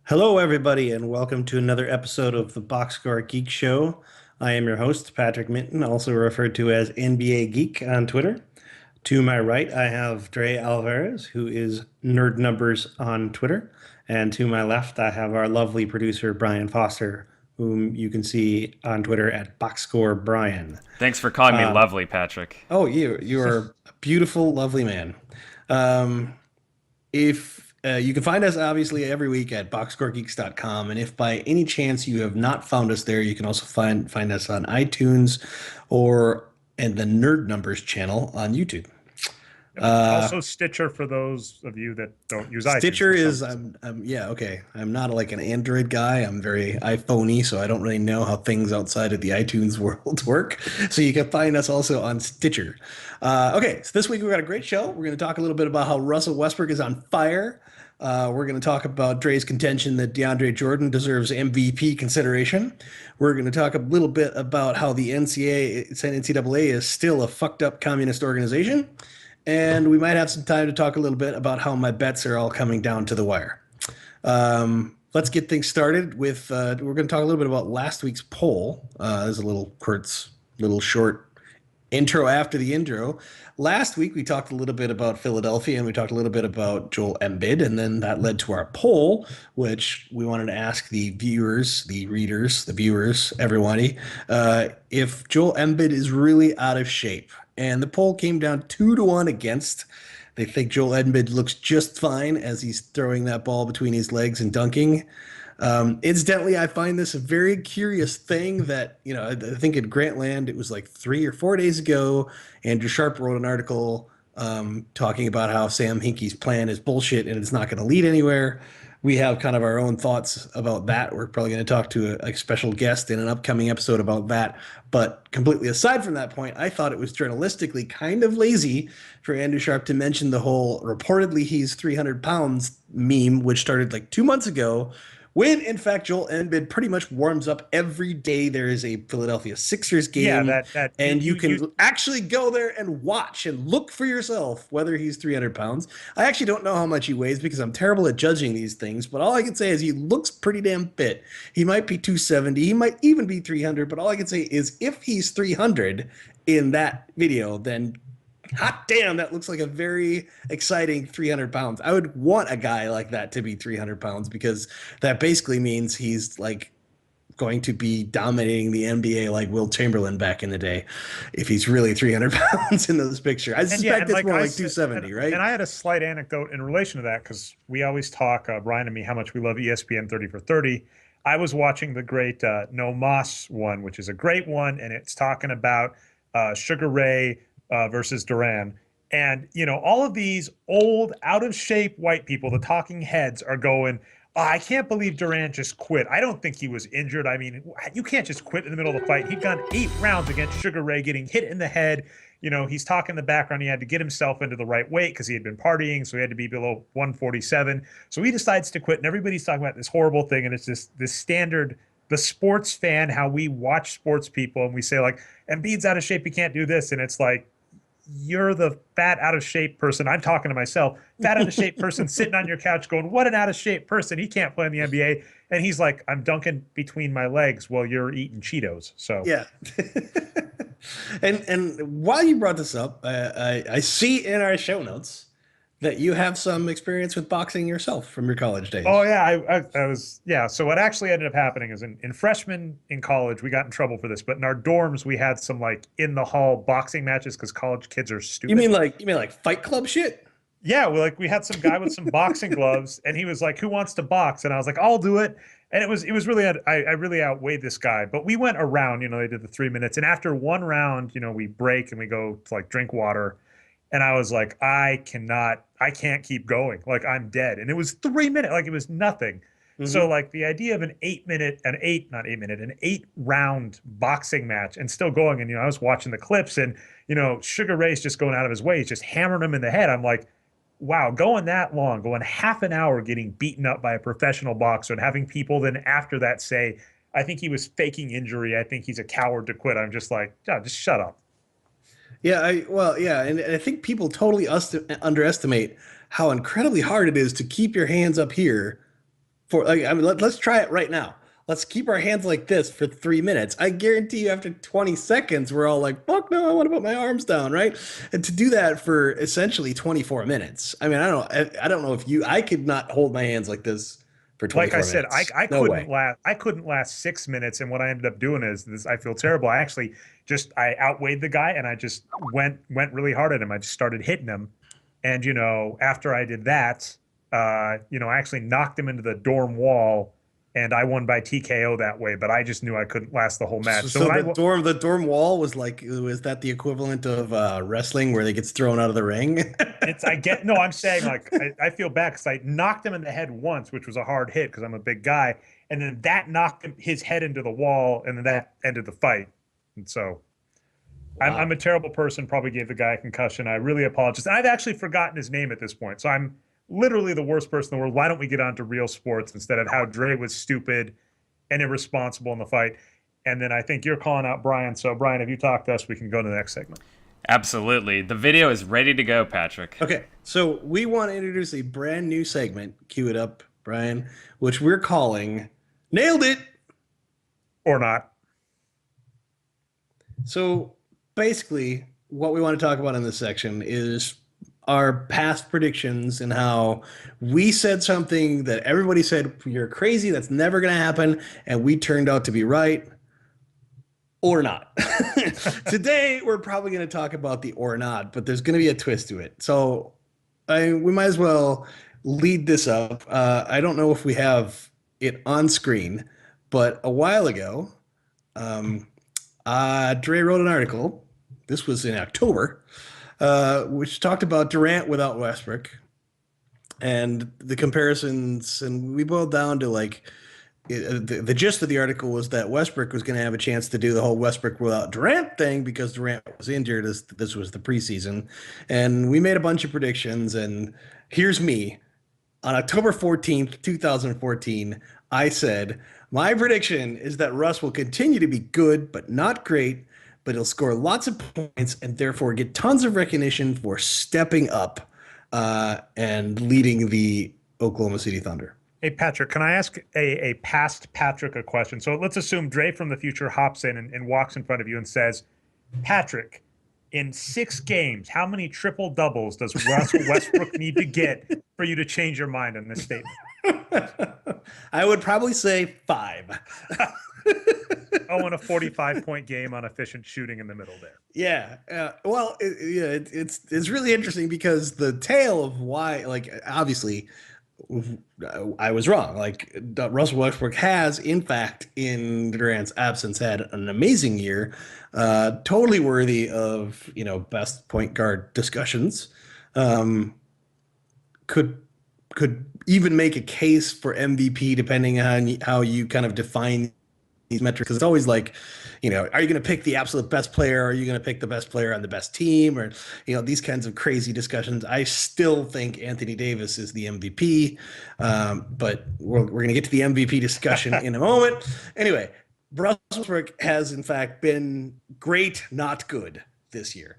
Hello, everybody, and welcome to another episode of the Boxscore Geek Show. I am your host, Patrick Minton, also referred to as NBA Geek on Twitter. To my right, I have Dre Alvarez, who is Nerd Numbers on Twitter. And to my left, I have our lovely producer, Brian Foster, whom you can see on Twitter at Boxscore Brian. Thanks for calling me lovely, Patrick. Oh, you are a beautiful, lovely man. Um, if You can find us obviously every week at boxscoregeeks.com, and if by any chance you have not found us there, you can also find us on iTunes or and the Nerd Numbers channel on YouTube. Also, Stitcher for those of you that don't use iTunes Stitcher for some is reason. yeah, okay. I'm not like an Android guy. I'm very iPhoney, so I don't really know how things outside of the iTunes world work. So you can find us also on Stitcher. Okay, so this week we've got a great show. We're going to talk a little bit about how Russell Westbrook is on fire. We're going to talk about Dre's contention that DeAndre Jordan deserves MVP consideration. We're going to talk a little bit about how the NCAA is still a fucked up communist organization. And we might have some time to talk a little bit about how my bets are all coming down to the wire. Let's get things started with, we're going to talk a little bit about last week's poll. There's a little Kurt's little short intro after the intro. Last week, we talked a little bit about Philadelphia and we talked a little bit about Joel Embiid. And then that led to our poll, which we wanted to ask the viewers, the readers, the viewers, everybody, if Joel Embiid is really out of shape. And the poll came down 2-1 against. They think Joel Embiid looks just fine as he's throwing that ball between his legs and dunking. Incidentally, I find this a very curious thing that, I think in Grantland, it was like 3 or 4 days ago, Andrew Sharp wrote an article talking about how Sam Hinkie's plan is bullshit and it's not going to lead anywhere. We have kind of our own thoughts about that. We're probably going to talk to a special guest in an upcoming episode about that. But completely aside from that point, I thought it was journalistically kind of lazy for Andrew Sharp to mention the whole reportedly he's 300 pounds meme, which started like 2 months ago, when in fact Joel Embiid pretty much warms up every day there is a Philadelphia Sixers Yeah, game, that and you can actually go there and watch and look for yourself whether he's 300 pounds. I actually don't know how much he weighs because I'm terrible at judging these things, but all I can say is he looks pretty damn fit. He might be 270, he might even be 300, but all I can say is if he's 300 in that video, then hot damn, that looks like a very exciting 300 pounds. I would want a guy like that to be 300 pounds because that basically means he's like going to be dominating the NBA like Will Chamberlain back in the day if he's really 300 pounds in this picture. I suspect it's more like 270, right? And I had a slight anecdote in relation to that because we always talk, Brian and me, how much we love ESPN 30 for 30. I was watching the great No Moss one, which is a great one, and it's talking about Sugar Ray versus Duran. And, all of these old, out of shape white people, the talking heads are going, oh, I can't believe Durant just quit. I don't think he was injured. I mean, you can't just quit in the middle of the fight. He'd gone 8 rounds against Sugar Ray, getting hit in the head. He's talking in the background. He had to get himself into the right weight because he had been partying, so he had to be below 147. So he decides to quit, and everybody's talking about this horrible thing, and it's this standard, the sports fan, how we watch sports people, and we say, like, Embiid's out of shape, he can't do this, and it's like, you're the fat out of shape person. I'm talking to myself, fat out of shape person sitting on your couch going, what an out of shape person. He can't play in the NBA. And he's like, I'm dunking between my legs while you're eating Cheetos. So yeah. And while you brought this up, I see in our show notes that you have some experience with boxing yourself from your college days. Oh yeah, I was, yeah. So what actually ended up happening is in freshman in college, we got in trouble for this, but in our dorms we had some like in the hall boxing matches because college kids are stupid. You mean like Fight Club shit? Yeah, we had some guy with some boxing gloves, and he was like, "Who wants to box?" And I was like, "I'll do it." And it was really, I really outweighed this guy. But we went around, they did the 3 minutes, and after one round, we break and we go to like drink water. And I was like, I can't keep going. Like, I'm dead. And it was 3 minutes, like it was nothing. Mm-hmm. So like the idea of an 8 round boxing match and still going. And, I was watching the clips and, Sugar Ray's just going out of his way. He's just hammering him in the head. I'm like, wow, going that long, going half an hour getting beaten up by a professional boxer and having people then after that say, I think he was faking injury. I think he's a coward to quit. I'm just like, oh, just shut up. Yeah, and I think people totally underestimate how incredibly hard it is to keep your hands up here for like, I mean, let's try it right now. Let's keep our hands like this for 3 minutes. I guarantee you, after 20 seconds, we're all like, "Fuck no, I want to put my arms down," right? And to do that for essentially 24 minutes. I mean, I don't know if you, I could not hold my hands like this for Like I 24 said, minutes. I No couldn't way. last. I couldn't last 6 minutes, and what I ended up doing is this. I feel terrible. I actually just I outweighed the guy, and I just went really hard at him. I just started hitting him, and after I did that, I actually knocked him into the dorm wall, and I won by TKO that way. But I just knew I couldn't last the whole match. So So when I the dorm wall was like, was that the equivalent of wrestling where they gets thrown out of the ring? It's I get no, I'm saying like I feel bad because I knocked him in the head once, which was a hard hit because I'm a big guy, and then that knocked his head into the wall, and then that ended the fight. And so I'm Wow. a terrible person. Probably gave the guy a concussion. I really apologize. And I've actually forgotten his name at this point, so I'm literally the worst person in the world. Why don't we get on to real sports instead of how Dre was stupid and irresponsible in the fight? And then I think you're calling out Brian. So Brian, if you talk to us, we can go to the next segment. Absolutely. The video is ready to go, Patrick. Okay, so we want to introduce a brand new segment. Cue it up, Brian, which we're calling "Nailed It." Or not. So basically, what we want to talk about in this section is our past predictions and how we said something that everybody said you're crazy, that's never going to happen, and we turned out to be right or not. Today, we're probably going to talk about the or not, but there's going to be a twist to it. So we might as well lead this up. I don't know if we have it on screen, but a while ago, um, Dre wrote an article. This was in October, which talked about Durant without Westbrook and the comparisons. And we boiled down to like the gist of the article was that Westbrook was going to have a chance to do the whole Westbrook without Durant thing because Durant was injured as this was the preseason. And we made a bunch of predictions. And here's me on October 14th, 2014. I said, my prediction is that Russ will continue to be good, but not great, but he'll score lots of points and therefore get tons of recognition for stepping up and leading the Oklahoma City Thunder. Hey, Patrick, can I ask a past Patrick a question? So let's assume Dre from the future hops in and walks in front of you and says, Patrick, in 6 games, how many triple doubles does Russell Westbrook need to get for you to change your mind on this statement? I would probably say 5. Oh, and a 45-point game on efficient shooting in the middle there. Yeah. Well, it's really interesting because the tale of why, like, obviously, I was wrong. Like Russell Westbrook has, in fact, in Durant's absence, had an amazing year, totally worthy of best point guard discussions. Could even make a case for MVP depending on how you kind of define these metrics. Because it's always like, are you going to pick the absolute best player? Are you going to pick the best player on the best team? Or, these kinds of crazy discussions. I still think Anthony Davis is the MVP, but we're going to get to the MVP discussion in a moment. Anyway, Russell Westbrook has, in fact, been great, not good this year.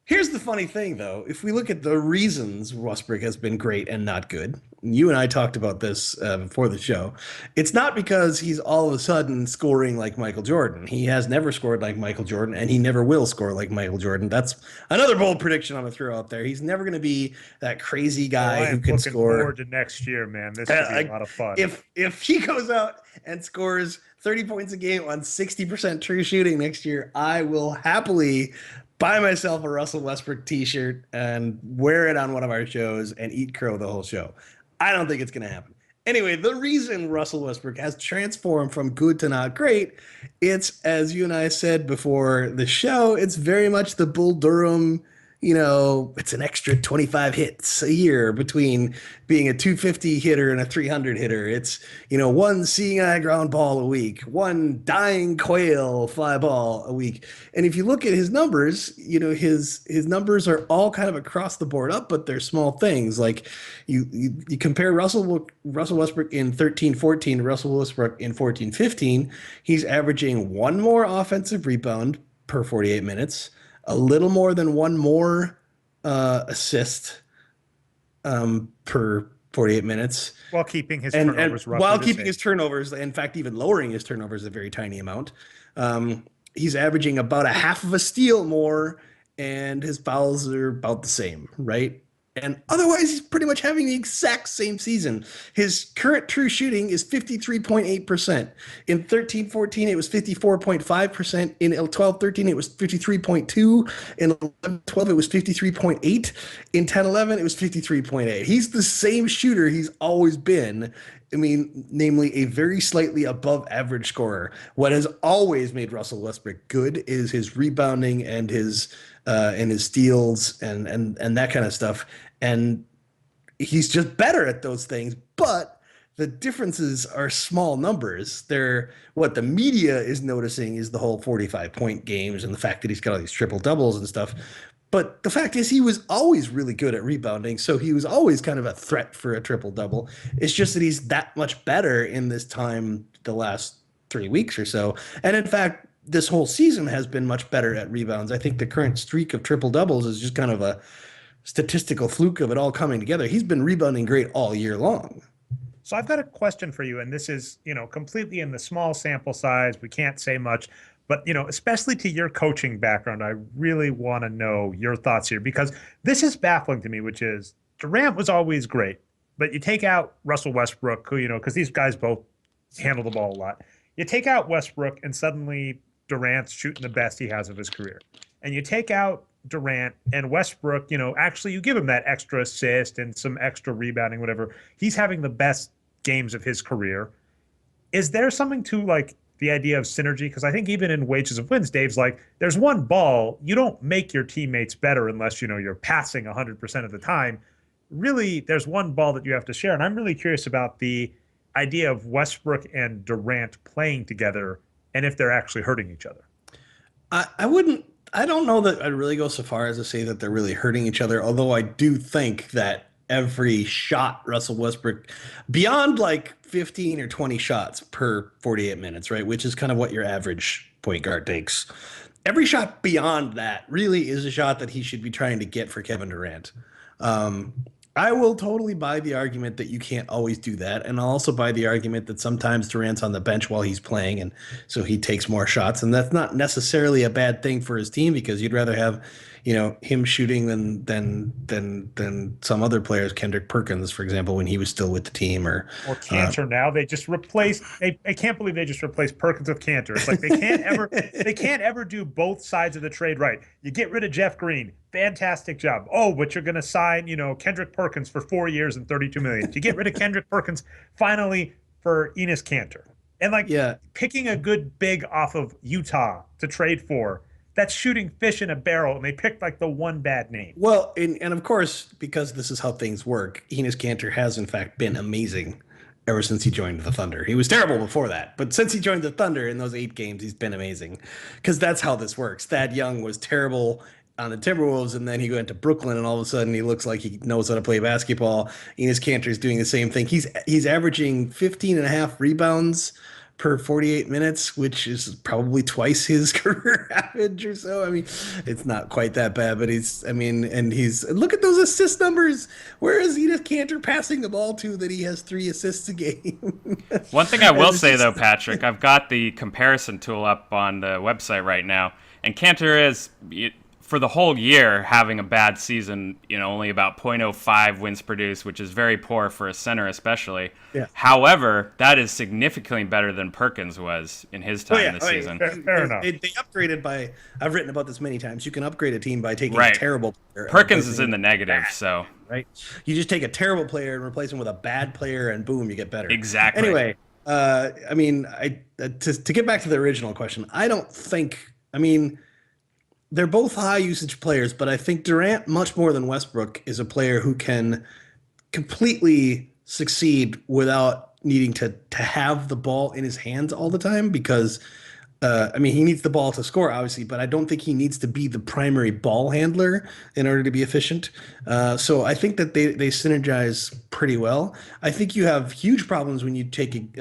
Here's the funny thing, though. If we look at the reasons Westbrook has been great and not good, you and I talked about this before the show. It's not because he's all of a sudden scoring like Michael Jordan. He has never scored like Michael Jordan, and he never will score like Michael Jordan. That's another bold prediction I'm going to throw out there. He's never going to be that crazy guy who can score. Looking forward to next year, man. This should be a lot of fun. If he goes out and scores 30 points a game on 60% true shooting next year, I will happily buy myself a Russell Westbrook t-shirt and wear it on one of our shows and eat crow the whole show. I don't think it's going to happen. Anyway, the reason Russell Westbrook has transformed from good to not great, it's, as you and I said before the show, it's very much the Bull Durham, it's an extra 25 hits a year between being a 250 hitter and a 300 hitter. It's, one seeing eye ground ball a week, one dying quail fly ball a week. And if you look at his numbers, his numbers are all kind of across the board up, but they're small things. Like you compare Russell Westbrook in 13-14 to Russell Westbrook in 14-15, he's averaging one more offensive rebound per 48 minutes, a little more than one more assist per 48 minutes. While keeping his And turnovers roughly while the keeping same. his turnovers, in fact, even lowering his turnovers a very tiny amount. He's averaging about a half of a steal more, and his fouls are about the same, right? And otherwise, he's pretty much having the exact same season. His current true shooting is 53.8%. In 13-14, it was 54.5%. In 12-13, it was 53.2. In 11-12, it was 53.8. In 10-11, it was 53.8. He's the same shooter he's always been. I mean, namely a very slightly above average scorer. What has always made Russell Westbrook good is his rebounding and his steals and that kind of stuff. And he's just better at those things, but the differences are small numbers. They're what the media is noticing is the whole 45-point games and the fact that he's got all these triple doubles and stuff. But the fact is, he was always really good at rebounding, so he was always kind of a threat for a triple double. It's just that he's that much better in this time, the last 3 weeks or so. And in fact, this whole season has been much better at rebounds. I think the current streak of triple doubles is just kind of a statistical fluke of it all coming together. He's been rebounding great all year long. So I've got a question for you, and this is, completely in the small sample size. We can't say much, but, especially to your coaching background, I really want to know your thoughts here, because this is baffling to me, which is Durant was always great, but you take out Russell Westbrook, who, because these guys both handle the ball a lot. You take out Westbrook and suddenly Durant's shooting the best he has of his career. And you take out Durant and Westbrook, actually you give him that extra assist and some extra rebounding, whatever. He's having the best games of his career. Is there something to like the idea of synergy? Because I think even in Wages of Wins, Dave's like, there's one ball. You don't make your teammates better unless, you're passing 100% of the time. Really, there's one ball that you have to share. And I'm really curious about the idea of Westbrook and Durant playing together and if they're actually hurting each other. I don't know that I'd really go so far as to say that they're really hurting each other, although I do think that every shot Russell Westbrook, beyond like 15 or 20 shots per 48 minutes, right, which is kind of what your average point guard takes, every shot beyond that really is a shot that he should be trying to get for Kevin Durant. I will totally buy the argument that you can't always do that. And I'll also buy the argument that sometimes Durant's on the bench while he's playing, and so he takes more shots. And that's not necessarily a bad thing for his team, because you'd rather have, him shooting than some other players, Kendrick Perkins, for example, when he was still with the team, or Cantor. Now they just replaced. I can't believe they just replaced Perkins with Cantor. It's like they can't ever do both sides of the trade right. You get rid of Jeff Green, fantastic job. Oh, but you're going to sign, Kendrick Perkins for 4 years and $32 million. You get rid of Kendrick Perkins finally for Enes Kanter, and picking a good big off of Utah to trade for. That's shooting fish in a barrel, and they picked like the one bad name. Well, and of course, because this is how things work, Enes Kanter has in fact been amazing ever since he joined the Thunder. He was terrible before that, but since he joined the Thunder in those 8 games, he's been amazing, because that's how this works. Thad Young was terrible on the Timberwolves, and then he went to Brooklyn, and all of a sudden he looks like he knows how to play basketball. Enes Kanter is doing the same thing. He's averaging 15 and a half rebounds per 48 minutes, which is probably twice his career average or so. I mean, it's not quite that bad, but look at those assist numbers. Where is Enes Kanter passing the ball to that he has 3 assists a game? One thing I will say, though, Patrick, I've got the comparison tool up on the website right now, and Kanter is, for the whole year, having a bad season, only about 0.05 wins produced, which is very poor for a center especially. Yeah. However, that is significantly better than Perkins was in his time this season. Fair enough. They upgraded by, I've written about this many times, you can upgrade a team by taking a terrible player. Perkins is in the negative, so. Right? You just take a terrible player and replace him with a bad player, and boom, you get better. Exactly. Anyway, to get back to the original question, they're both high usage players, but I think Durant, much more than Westbrook, is a player who can completely succeed without needing to have the ball in his hands all the time, because he needs the ball to score, obviously, but I don't think he needs to be the primary ball handler in order to be efficient. So I think that they synergize pretty well. I think you have huge problems when you take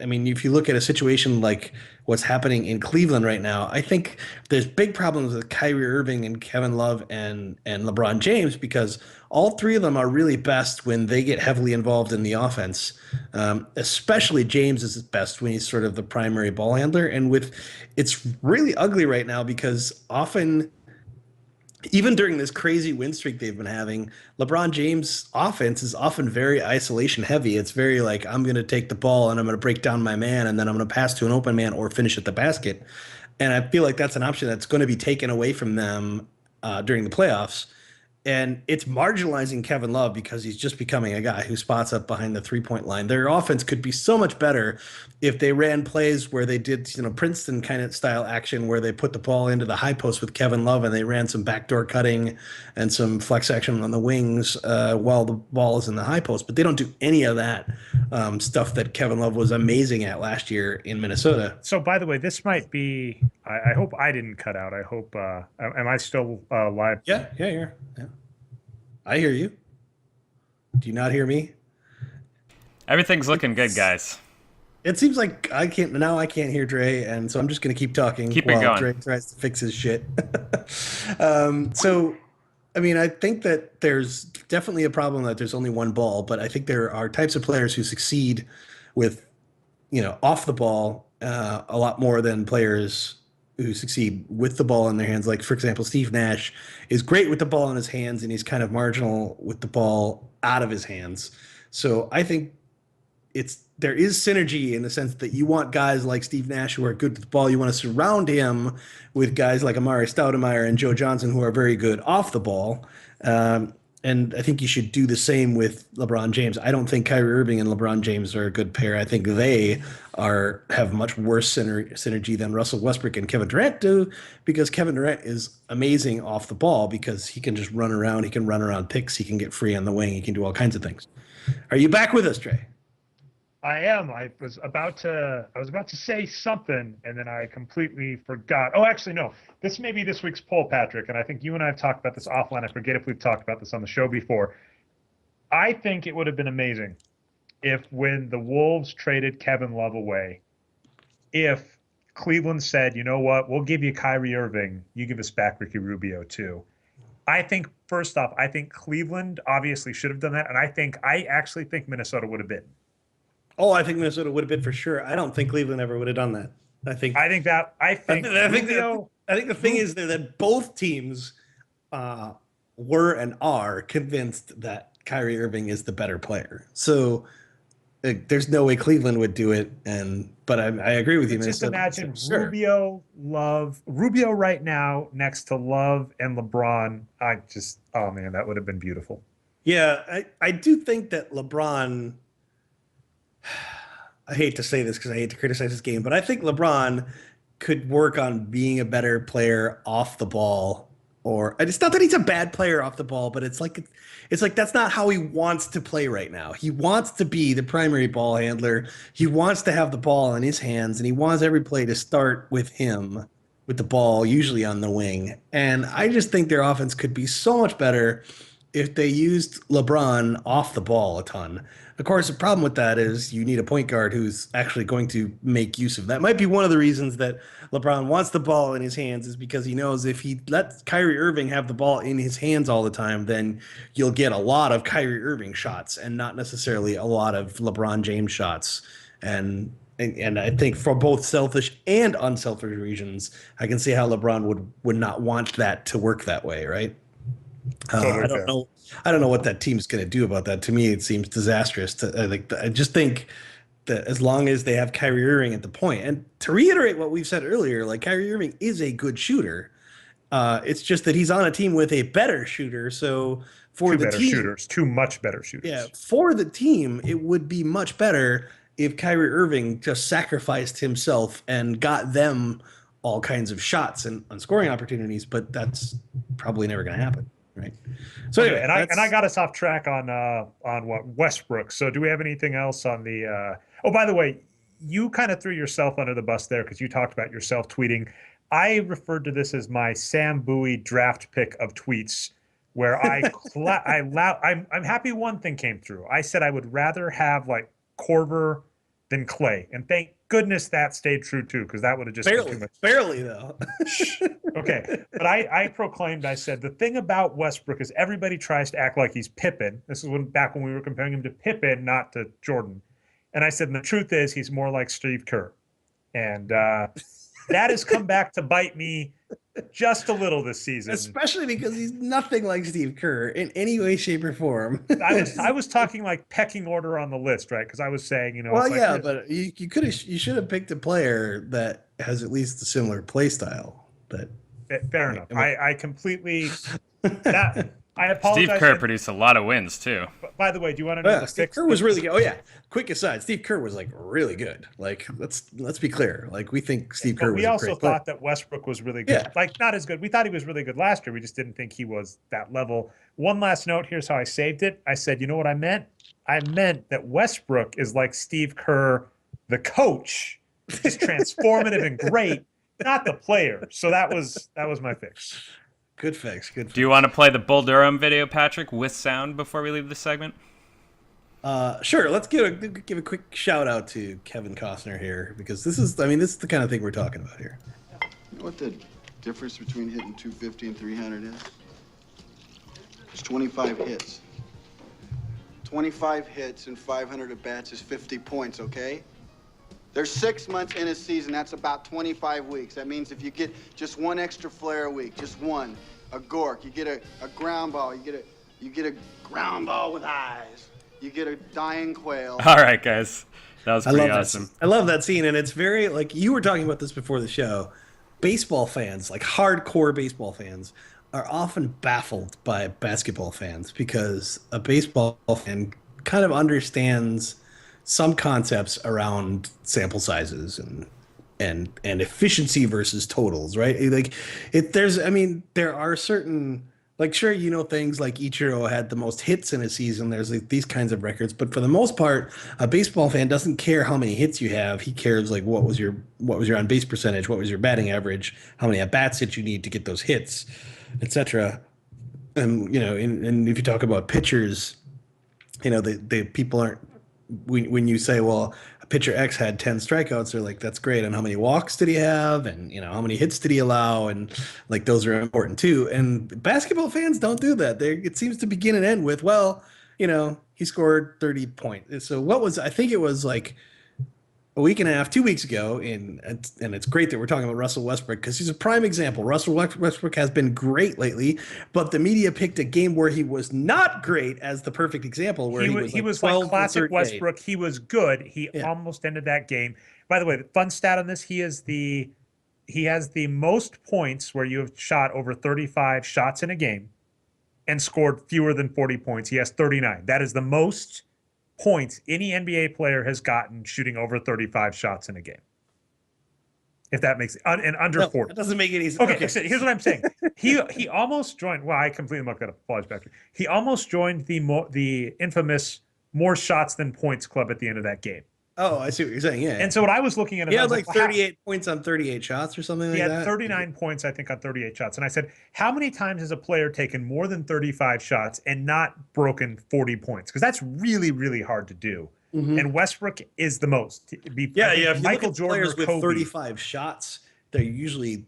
I mean, if you look at a situation like what's happening in Cleveland right now, I think there's big problems with Kyrie Irving and Kevin Love and LeBron James because all three of them are really best when they get heavily involved in the offense. Especially James is best when he's sort of the primary ball handler. And with it's really ugly right now because often even during this crazy win streak they've been having, LeBron James' offense is often very isolation heavy. It's very like, I'm going to take the ball and I'm going to break down my man and then I'm going to pass to an open man or finish at the basket. And I feel like that's an option that's going to be taken away from them during the playoffs. And it's marginalizing Kevin Love because he's just becoming a guy who spots up behind the 3-point line. Their offense could be so much better if they ran plays where they did, Princeton kind of style action where they put the ball into the high post with Kevin Love and they ran some backdoor cutting and some flex action on the wings while the ball is in the high post. But they don't do any of that stuff that Kevin Love was amazing at last year in Minnesota. So, by the way, this might be. I hope I didn't cut out. I hope. Am I still live? Yeah. I hear you. Do you not hear me? Everything's looking good, guys. It seems like I can't hear Dre, and so I'm just gonna keep talking Keep it while going. Dre tries to fix his shit. So I mean, I think that there's definitely a problem that there's only one ball, but I think there are types of players who succeed with, off the ball a lot more than players who succeed with the ball in their hands. Like, for example, Steve Nash is great with the ball in his hands, and he's kind of marginal with the ball out of his hands. So I think there is synergy in the sense that you want guys like Steve Nash who are good with the ball. You want to surround him with guys like Amari Stoudemire and Joe Johnson who are very good off the ball. And I think you should do the same with LeBron James. I don't think Kyrie Irving and LeBron James are a good pair. I think they have much worse synergy than Russell Westbrook and Kevin Durant do, because Kevin Durant is amazing off the ball because he can just run around. He can run around picks. He can get free on the wing. He can do all kinds of things. Are you back with us, Trey? I am. I was about to say something, and then I completely forgot. Oh, actually, no. This may be this week's poll, Patrick, and I think you and I have talked about this offline. I forget if we've talked about this on the show before. I think it would have been amazing if, when the Wolves traded Kevin Love away, if Cleveland said, you know what, we'll give you Kyrie Irving, you give us back Ricky Rubio too. I think, first off, I think Cleveland obviously should have done that, and I actually think Minnesota would have been. Oh, I think Minnesota would have been for sure. I don't think Cleveland ever would have done that. I think the thing is that both teams were and are convinced that Kyrie Irving is the better player. So there's no way Cleveland would do it. But I agree with you. Just imagine sure. Rubio right now next to Love and LeBron. Oh man, that would have been beautiful. Yeah, I do think that LeBron. I hate to say this because I hate to criticize this game, but I think LeBron could work on being a better player off the ball. Or it's not that he's a bad player off the ball, but it's like that's not how he wants to play right now. He wants to be the primary ball handler. He wants to have the ball in his hands, and he wants every play to start with him with the ball, usually on the wing. And I just think their offense could be so much better if they used LeBron off the ball a ton. Of course, the problem with that is you need a point guard who's actually going to make use of that. Might be one of the reasons that LeBron wants the ball in his hands, is because he knows if he lets Kyrie Irving have the ball in his hands all the time, then you'll get a lot of Kyrie Irving shots and not necessarily a lot of LeBron James shots. And I think for both selfish and unselfish reasons, I can see how LeBron would not want that to work that way, right? I don't know. I don't know what that team's going to do about that. To me, it seems disastrous. I just think that as long as they have Kyrie Irving at the point, and to reiterate what we've said earlier, like, Kyrie Irving is a good shooter. It's just that he's on a team with a better shooter. So for the team, two much better shooters. Yeah, for the team, it would be much better if Kyrie Irving just sacrificed himself and got them all kinds of shots and scoring opportunities. But that's probably never going to happen. Right. So anyway, and I got us off track on what Westbrook. So do we have anything else on the? Oh, by the way, you kind of threw yourself under the bus there because you talked about yourself tweeting. I referred to this as my Sam Bowie draft pick of tweets, where I'm happy one thing came through. I said I would rather have like Korver than Clay. And thank goodness that stayed true too, because that would have just been too much. Barely though. Okay. But I proclaimed, I said, the thing about Westbrook is everybody tries to act like he's Pippen. This is back when we were comparing him to Pippen, not to Jordan. And I said, and the truth is he's more like Steve Kerr. And that has come back to bite me just a little this season. Especially because he's nothing like Steve Kerr in any way, shape, or form. I was talking like pecking order on the list, right? Because I was saying, you know, well, like, yeah, but you should have picked a player that has at least a similar play style. But fair enough. I completely that I apologize. Steve Kerr produced a lot of wins too. By the way, do you want to know the Steve fix? Kerr was really good. Oh yeah. Quick aside, Steve Kerr was like really good. Like let's be clear. Like we think Steve Kerr was we also great thought that Westbrook was really good. Yeah. Like not as good. We thought he was really good last year. We just didn't think he was that level. One last note, here's how I saved it. I said, you know what I meant? I meant that Westbrook is like Steve Kerr, the coach. He's transformative and great, not the player. So that was my fix. Good fix. Good fix. Do you want to play the Bull Durham video, Patrick, with sound before we leave this segment? Sure. Let's give a quick shout out to Kevin Costner here because this is the kind of thing we're talking about here. You know what the difference between hitting 250 and 300 is? It's 25 hits. 25 hits and 500 at bats is 50 points, okay? There's 6 months in a season. That's about 25 weeks. That means if you get just one extra flare a week, just one, a gork, you get a ground ball, you get a ground ball with eyes, you get a dying quail. All right, guys. That was pretty awesome. I love that scene, and it's very, like, you were talking about this before the show. Baseball fans, like hardcore baseball fans, are often baffled by basketball fans because a baseball fan kind of understands some concepts around sample sizes and efficiency versus totals, right? Like there are certain, like, sure, you know, things like Ichiro had the most hits in a season. There's like these kinds of records, but for the most part, a baseball fan doesn't care how many hits you have. He cares like what was your on base percentage, what was your batting average, how many at bats did you need to get those hits, etc. And you know, and if you talk about pitchers, you know, the people aren't. When you say, well, pitcher X had 10 strikeouts, they're like, that's great. And how many walks did he have? And, you know, how many hits did he allow? And like, those are important too. And basketball fans don't do that. It seems to begin and end with, well, you know, he scored 30 points. So I think it was like a week and a half, 2 weeks ago, and it's great that we're talking about Russell Westbrook because he's a prime example. Russell Westbrook has been great lately, but the media picked a game where he was not great as the perfect example. Where he was like classic Westbrook. He was good. He almost ended that game. By the way, the fun stat on this: he has the most points where you have shot over 35 shots in a game and scored fewer than 40 points. He has 39. That is the most points any NBA player has gotten shooting over 35 shots in a game. If that makes and under 40. That doesn't make any sense. Okay, so here's what I'm saying. He almost joined. Well, I completely mucked that up. Apologize back. He almost joined the infamous more shots than points club at the end of that game. Oh, I see what you're saying. Yeah. And so what I was looking at, he had like 38 points on 38 shots or something like that. He had 39 points, I think, on 38 shots. And I said, how many times has a player taken more than 35 shots and not broken 40 points? Because that's really, really hard to do. Mm-hmm. And Westbrook is the most. If Michael Jordan players with 35 shots, they usually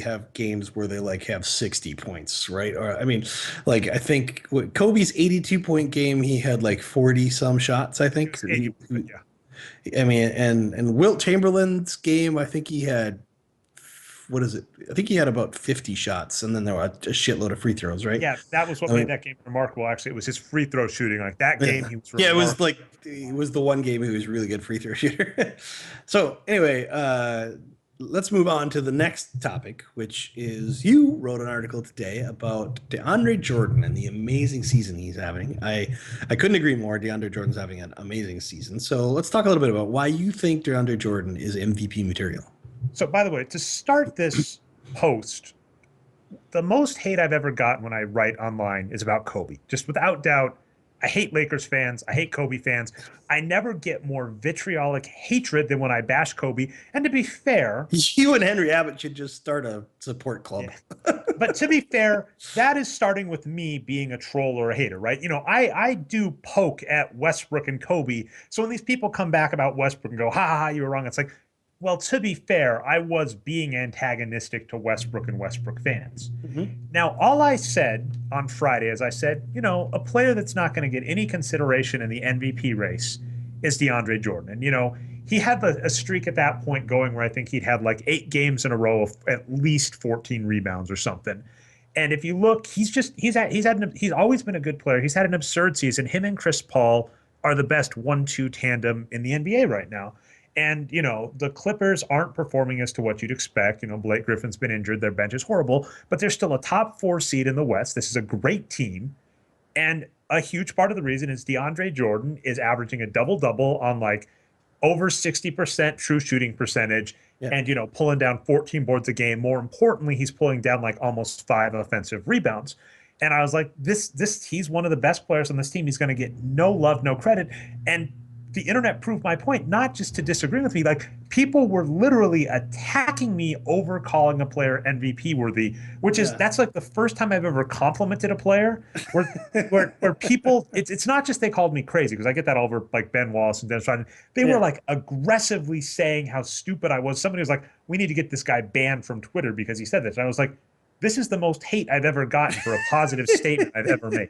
have games where they like have 60 points, right? Or I mean, like I think Kobe's 82-point game, he had like 40 some shots. I think. Yeah. I mean, and Wilt Chamberlain's game, I think he had, what is it? I think he had about 50 shots, and then there were a shitload of free throws, right? Yeah, that was what made that game remarkable. Actually, it was his free throw shooting. Like that game, he was remarkable. It was the one game he was really good free throw shooter. So anyway, let's move on to the next topic, which is you wrote an article today about DeAndre Jordan and the amazing season he's having. I couldn't agree more. DeAndre Jordan's having an amazing season. So let's talk a little bit about why you think DeAndre Jordan is MVP material. So, by the way, to start this post, the most hate I've ever gotten when I write online is about Kobe. Just without doubt, I hate Lakers fans. I hate Kobe fans. I never get more vitriolic hatred than when I bash Kobe. And to be fair, You and Henry Abbott should just start a support club. yeah. But to be fair, that is starting with me being a troll or a hater, right? I do poke at Westbrook and Kobe. So when these people come back about Westbrook and go, ha ha, ha, you were wrong, it's like, well, to be fair, I was being antagonistic to Westbrook and Westbrook fans. Now, all I said on Friday is I said, a player that's not going to get any consideration in the MVP race is DeAndre Jordan. And, he had a streak at that point going where I think he'd had like 8 games in a row of at least 14 rebounds or something. And if you look, he's always been a good player. He's had an absurd season. Him and Chris Paul are the best 1-2 tandem in the NBA right now. And, the Clippers aren't performing as to what you'd expect. Blake Griffin's been injured. Their bench is horrible, but they're still a top 4 seed in the West. This is a great team. And a huge part of the reason is DeAndre Jordan is averaging a double-double on like over 60% true shooting percentage and, pulling down 14 boards a game. More importantly, he's pulling down like almost 5 offensive rebounds. And I was like, he's one of the best players on this team. He's going to get no love, no credit. And the internet proved my point, not just to disagree with me. Like, people were literally attacking me over calling a player MVP worthy, which is that's like the first time I've ever complimented a player where people, it's not just they called me crazy, because I get that all over like Ben Wallace and Dennis Rodman. They were like aggressively saying how stupid I was. Somebody was like, we need to get this guy banned from Twitter because he said this. And I was like, this is the most hate I've ever gotten for a positive statement I've ever made.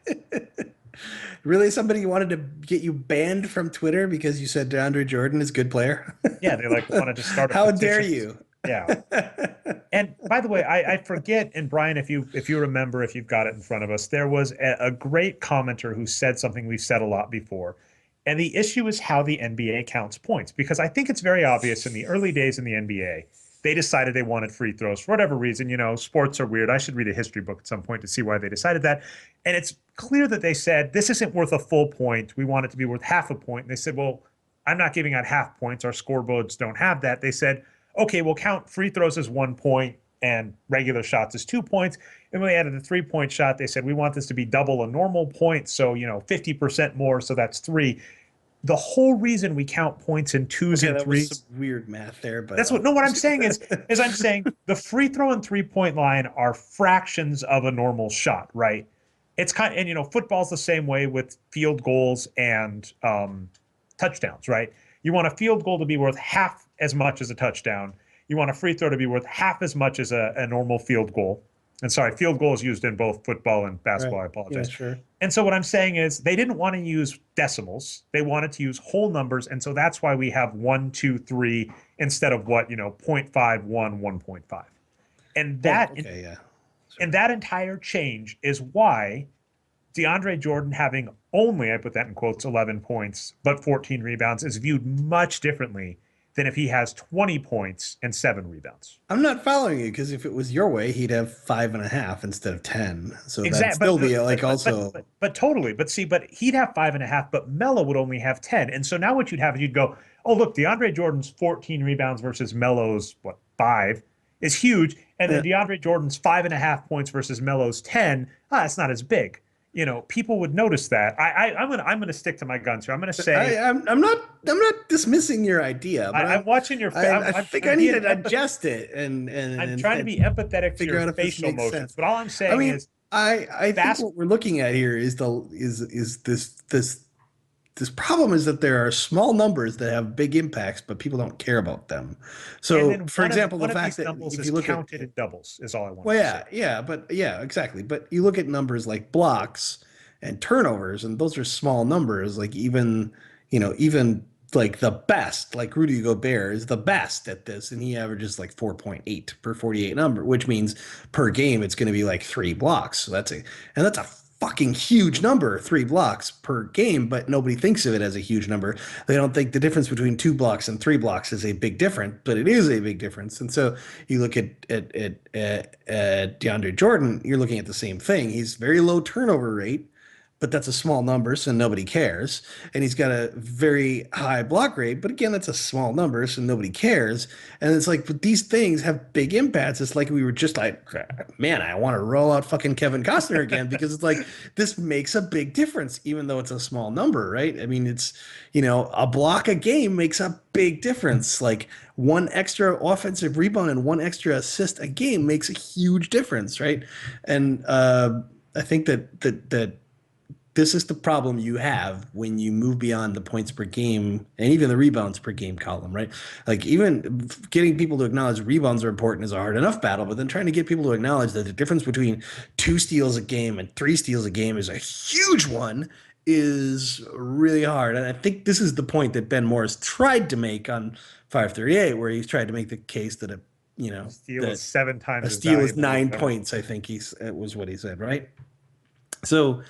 Really? Somebody wanted to get you banned from Twitter because you said DeAndre Jordan is a good player? Yeah, they like wanted to start a How petition. dare you? Yeah. And by the way, I forget, and Brian, if you remember, if you've got it in front of us, there was a great commenter who said something we've said a lot before. And the issue is how the NBA counts points, because I think it's very obvious in the early days in the NBA, they decided they wanted free throws for whatever reason. Sports are weird. I should read a history book at some point to see why they decided that. And it's clear that they said, this isn't worth a full point. We want it to be worth half a point. And they said, well, I'm not giving out half points. Our scoreboards don't have that. They said, okay, we'll count free throws as 1 point and regular shots as 2 points. And when they added the 3-point shot, they said, we want this to be double a normal point. So, 50% more. So that's 3. The whole reason we count points in 2s and 3s. That was some weird math there, but that's what I'm saying is I'm saying the free throw and 3-point line are fractions of a normal shot, right? It's and football's the same way with field goals and touchdowns, right? You want a field goal to be worth half as much as a touchdown. You want a free throw to be worth half as much as a normal field goal. And sorry, field goal is used in both football and basketball. Right. I apologize. Yeah, sure. And so what I'm saying is they didn't want to use decimals. They wanted to use whole numbers. And so that's why we have 1, 2, 3 instead of 0.5, 1, 1.5. And that, and that entire change is why DeAndre Jordan having only, I put that in quotes, 11 points, but 14 rebounds is viewed much differently than if he has 20 points and 7 rebounds. I'm not following you, because if it was your way, he'd have 5.5 instead of 10. So that'd still be but totally. But he'd have 5.5, but Melo would only have 10. And so now what you'd have is you'd go, oh, look, DeAndre Jordan's 14 rebounds versus Melo's 5 is huge. And then DeAndre Jordan's 5.5 points versus Melo's 10, it's not as big. People would notice that. I'm gonna stick to my guns here. I'm gonna say I'm not dismissing your idea, but I'm watching your. I think I need to digest it, and I'm trying to be empathetic to your facial emotions. But all I'm saying is, I think what we're looking at here is this problem is that there are small numbers that have big impacts, but people don't care about them. So, for example, the fact that if you look counted in doubles is all I want. Well, exactly. But you look at numbers like blocks and turnovers, and those are small numbers. Like even like the best, like Rudy Gobert is the best at this, and he averages like 4.8 per 48 number, which means per game it's going to be like 3 blocks. So that's a fucking huge number, 3 blocks per game, but nobody thinks of it as a huge number. They don't think the difference between 2 blocks and 3 blocks is a big difference, but it is a big difference. And so you look at DeAndre Jordan, you're looking at the same thing. He's very low turnover rate, but that's a small number, so nobody cares. And he's got a very high block rate, but again, that's a small number, so nobody cares. And it's like, but these things have big impacts. It's like we were just like, man, I want to roll out fucking Kevin Costner again because it's like this makes a big difference, even though it's a small number, right? I mean, it's, a block a game makes a big difference. Like one extra offensive rebound and one extra assist a game makes a huge difference, right? And I think that this is the problem you have when you move beyond the points per game and even the rebounds per game column, right? Like even getting people to acknowledge rebounds are important is a hard enough battle, but then trying to get people to acknowledge that the difference between 2 steals a game and 3 steals a game is a huge one is really hard. And I think this is the point that Ben Morris tried to make on 538, where he's tried to make the case that steal is 7 times. A steal is 9 points. I think it was what he said, right? So,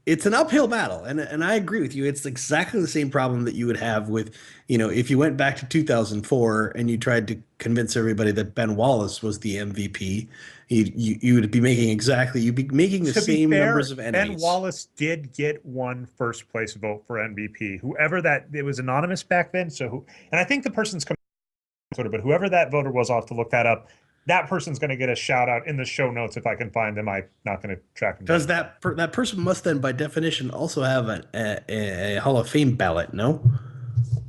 it's an uphill battle, and I agree with you. It's exactly the same problem that you would have with, if you went back to 2004 and you tried to convince everybody that Ben Wallace was the MVP, you would be making you'd be making the same numbers of enemies. Ben Wallace did get one first place vote for MVP. Whoever it was anonymous back then. And I think the person's coming on Twitter, but whoever that voter was, I'll have to look that up. That person's going to get a shout out in the show notes if I can find them. I'm not going to track them. Does that person must then, by definition, also have a Hall of Fame ballot? No,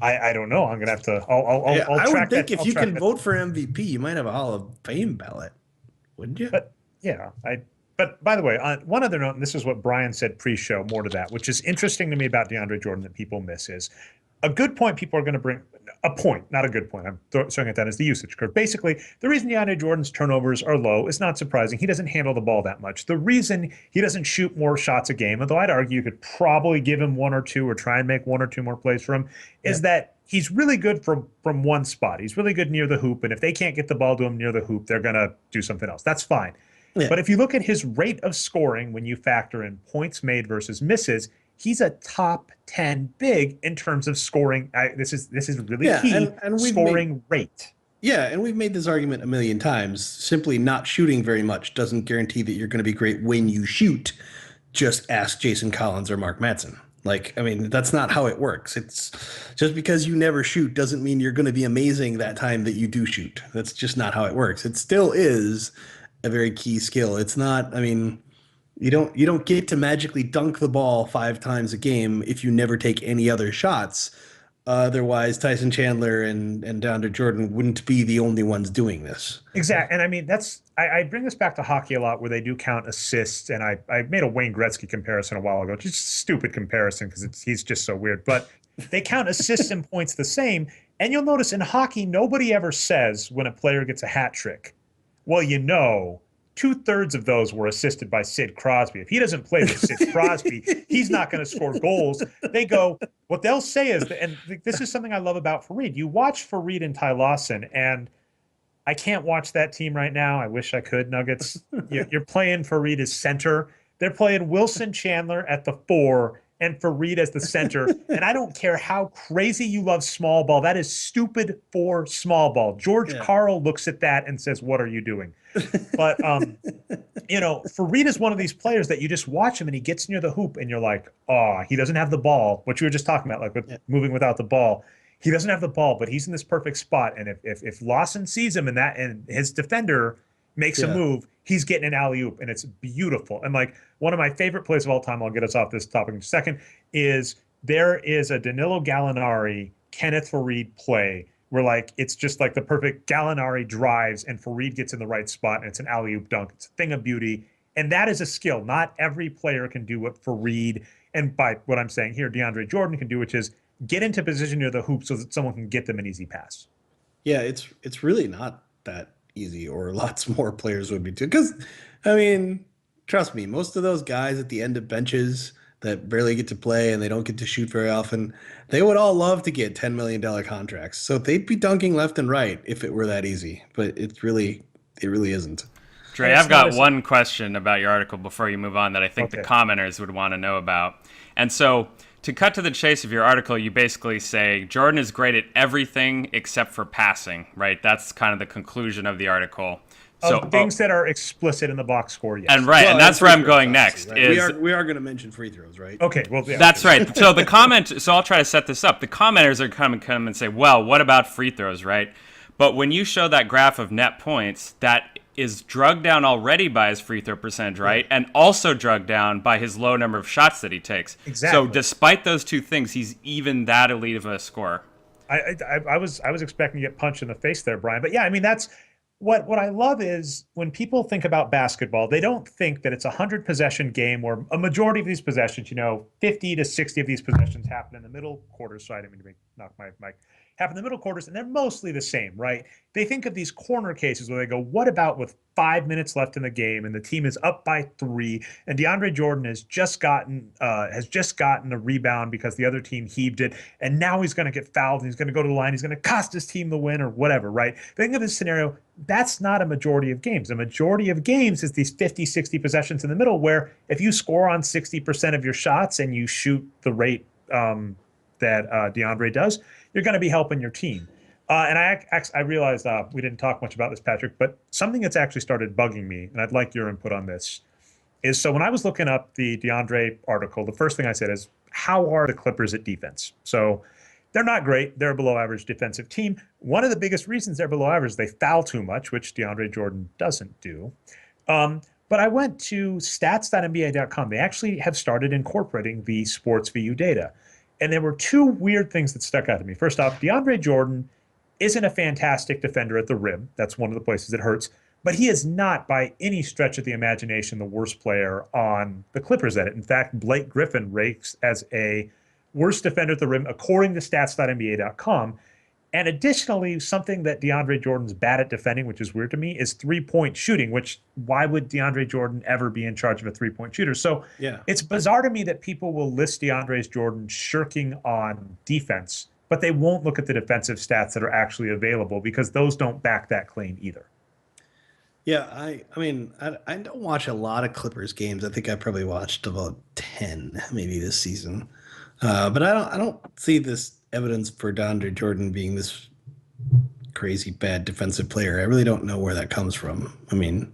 I don't know. I'm going to have to. I would think if you can vote for MVP, you might have a Hall of Fame ballot, wouldn't you? But yeah, But by the way, on one other note, and this is what Brian said pre-show, more to that, which is interesting to me about DeAndre Jordan that people miss is a good point people are going to bring. A point, not a good point. I'm throwing it down as the usage curve. Basically, the reason DeAndre Jordan's turnovers are low is not surprising. He doesn't handle the ball that much. The reason he doesn't shoot more shots a game, although I'd argue you could probably give him 1 or 2 or try and make 1 or 2 more plays for him, is that he's really good from one spot. He's really good near the hoop, and if they can't get the ball to him near the hoop, they're going to do something else. That's fine. Yeah. But if you look at his rate of scoring when you factor in points made versus misses, he's a top 10 big in terms of scoring. This is really key. And scoring rate. Yeah, and we've made this argument a million times. Simply not shooting very much doesn't guarantee that you're going to be great when you shoot. Just ask Jason Collins or Mark Madsen. That's not how it works. It's just because you never shoot doesn't mean you're going to be amazing that time that you do shoot. That's just not how it works. It still is a very key skill. It's not, you don't get to magically dunk the ball 5 times a game if you never take any other shots. Otherwise, Tyson Chandler and DeAndre Jordan wouldn't be the only ones doing this. Exactly. And I bring this back to hockey a lot where they do count assists. And I made a Wayne Gretzky comparison a while ago. Just a stupid comparison because he's just so weird. But they count assists and points the same. And you'll notice in hockey, nobody ever says when a player gets a hat trick, well, 2/3 of those were assisted by Sid Crosby. If he doesn't play with Sid Crosby, he's not going to score goals. What they'll say is, and this is something I love about Fareed. You watch Fareed and Ty Lawson, and I can't watch that team right now. I wish I could, Nuggets. You're playing Fareed as center. They're playing Wilson Chandler at the 4 and Fareed as the center. And I don't care how crazy you love small ball. That is stupid for small ball. George Karl looks at that and says, what are you doing? But, Fareed is one of these players that you just watch him and he gets near the hoop and you're like, oh, he doesn't have the ball, what you were just talking about, moving without the ball. He doesn't have the ball, but he's in this perfect spot. And if Lawson sees him and his defender makes a move, he's getting an alley-oop, and it's beautiful. And one of my favorite plays of all time, I'll get us off this topic in a second, is there is a Danilo Gallinari, Kenneth Fareed play where it's just the perfect Gallinari drives and Fareed gets in the right spot and it's an alley-oop dunk. It's a thing of beauty. And that is a skill. Not every player can do what Fareed, and by what I'm saying here, DeAndre Jordan can do, which is get into position near the hoop so that someone can get them an easy pass. Yeah, it's really not that easy, or lots more players would be too. Because, trust me, most of those guys at the end of benches that barely get to play and they don't get to shoot very often, they would all love to get $10 million contracts. So they'd be dunking left and right if it were that easy. But it really isn't. Dre, I've got one question about your article before you move on that I think the commenters would want to know about. And so, to cut to the chase of your article, you basically say Jordan is great at everything except for passing, right? That's kind of the conclusion of the article. So Of things that are explicit in the box score, yes. and right, Well, and that's free where I'm throws, going obviously, next. right? Is We are going to mention free throws, right? Okay, well, yeah, That's okay. right. So the comment. So I'll try to set this up. The commenters are come and say, "Well, what about free throws?" Right? But when you show that graph of net points, that is drugged down already by his free throw percentage, right? And also drugged down by his low number of shots that he takes. Exactly. So despite those two things, he's even that elite of a scorer. I was expecting to get punched in the face there, Brian. But yeah, I mean that's what I love is when people think about basketball, they don't think that it's a 100 possession game where a majority of these possessions, 50 to 60 of these possessions happen in the middle quarters. So I didn't mean to knock my mic. Happen in the middle quarters, and they're mostly the same, right? They think of these corner cases where they go, what about with 5 minutes left in the game and the team is up by 3, and DeAndre Jordan has just gotten a rebound because the other team heaved it, and now he's going to get fouled and he's going to go to the line, he's going to cost his team the win or whatever, right? Think of this scenario. That's not a majority of games. A majority of games is these 50, 60 possessions in the middle where if you score on 60% of your shots and you shoot the rate that DeAndre does, you're going to be helping your team. And I realized we didn't talk much about this, Patrick, but something that's actually started bugging me, and I'd like your input on this, is so when I was looking up the DeAndre article, the first thing I said is, how are the Clippers at defense? So they're not great. They're a below average defensive team. One of the biggest reasons they're below average is they foul too much, which DeAndre Jordan doesn't do. But I went to stats.nba.com. They actually have started incorporating the sports VU data. And there were two weird things that stuck out to me. First off, DeAndre Jordan isn't a fantastic defender at the rim. That's one of the places it hurts. But he is not, by any stretch of the imagination, the worst player on the Clippers at it. In fact, Blake Griffin ranks as a worst defender at the rim, according to stats.nba.com. And additionally, something that DeAndre Jordan's bad at defending, which is weird to me, is three-point shooting, which why would DeAndre Jordan ever be in charge of a three-point shooter? So Yeah. It's bizarre to me that people will list DeAndre Jordan shirking on defense, but they won't look at the defensive stats that are actually available because those don't back that claim either. Yeah, I mean, I don't watch a lot of Clippers games. I think I probably watched about 10 maybe this season. But I don't see this evidence for DeAndre Jordan being this crazy bad defensive player. I really don't know where that comes from. I mean,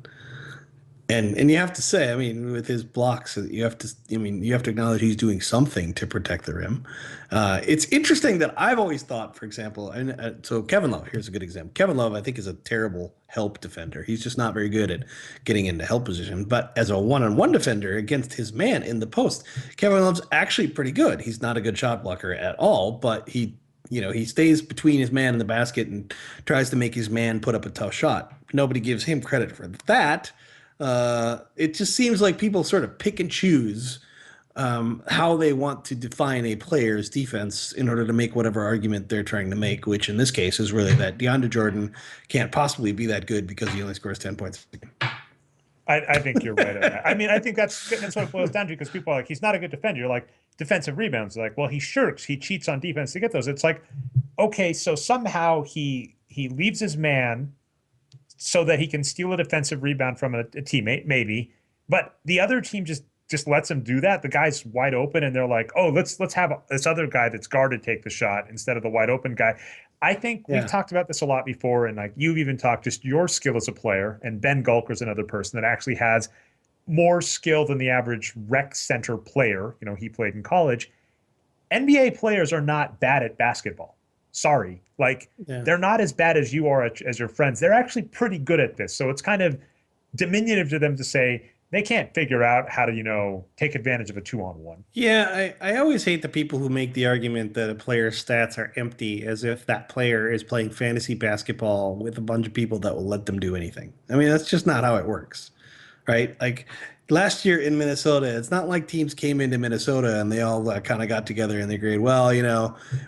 and you have to say, I mean, with his blocks, you have to acknowledge he's doing something to protect the rim. It's interesting that I've always thought, for example, and so Kevin Love, here's a good example. Kevin Love, I think, is a terrible help defender. He's just not very good at getting into help position. But as a one-on-one defender against his man in the post, Kevin Love's actually pretty good. He's not a good shot blocker at all, but he stays between his man and the basket and tries to make his man put up a tough shot. Nobody gives him credit for that. It just seems like people sort of pick and choose how they want to define a player's defense in order to make whatever argument they're trying to make, which in this case is really that DeAndre Jordan can't possibly be that good because he only scores 10 points. I think you're right on that. I mean, I think that's what it boils down to because people are like, he's not a good defender. You're like, defensive rebounds. They're like, well, he shirks. He cheats on defense to get those. It's like, okay, so somehow he leaves his man so that he can steal a defensive rebound from a teammate, maybe. But the other team just lets him do that. The guy's wide open, and they're like, oh, let's have this other guy that's guarded take the shot instead of the wide open guy. I think we've talked about this a lot before, and like you've even talked just your skill as a player, and Ben Gulker's another person that actually has more skill than the average rec center player. He played in college. NBA players are not bad at basketball. Sorry. They're not as bad as you are as your friends. They're actually pretty good at this. So it's kind of diminutive to them to say they can't figure out how to, take advantage of a 2-on-1. Yeah, I always hate the people who make the argument that a player's stats are empty as if that player is playing fantasy basketball with a bunch of people that will let them do anything. I mean, that's just not how it works, right? Like last year in Minnesota, it's not like teams came into Minnesota and they all kind of got together and they agreed, well,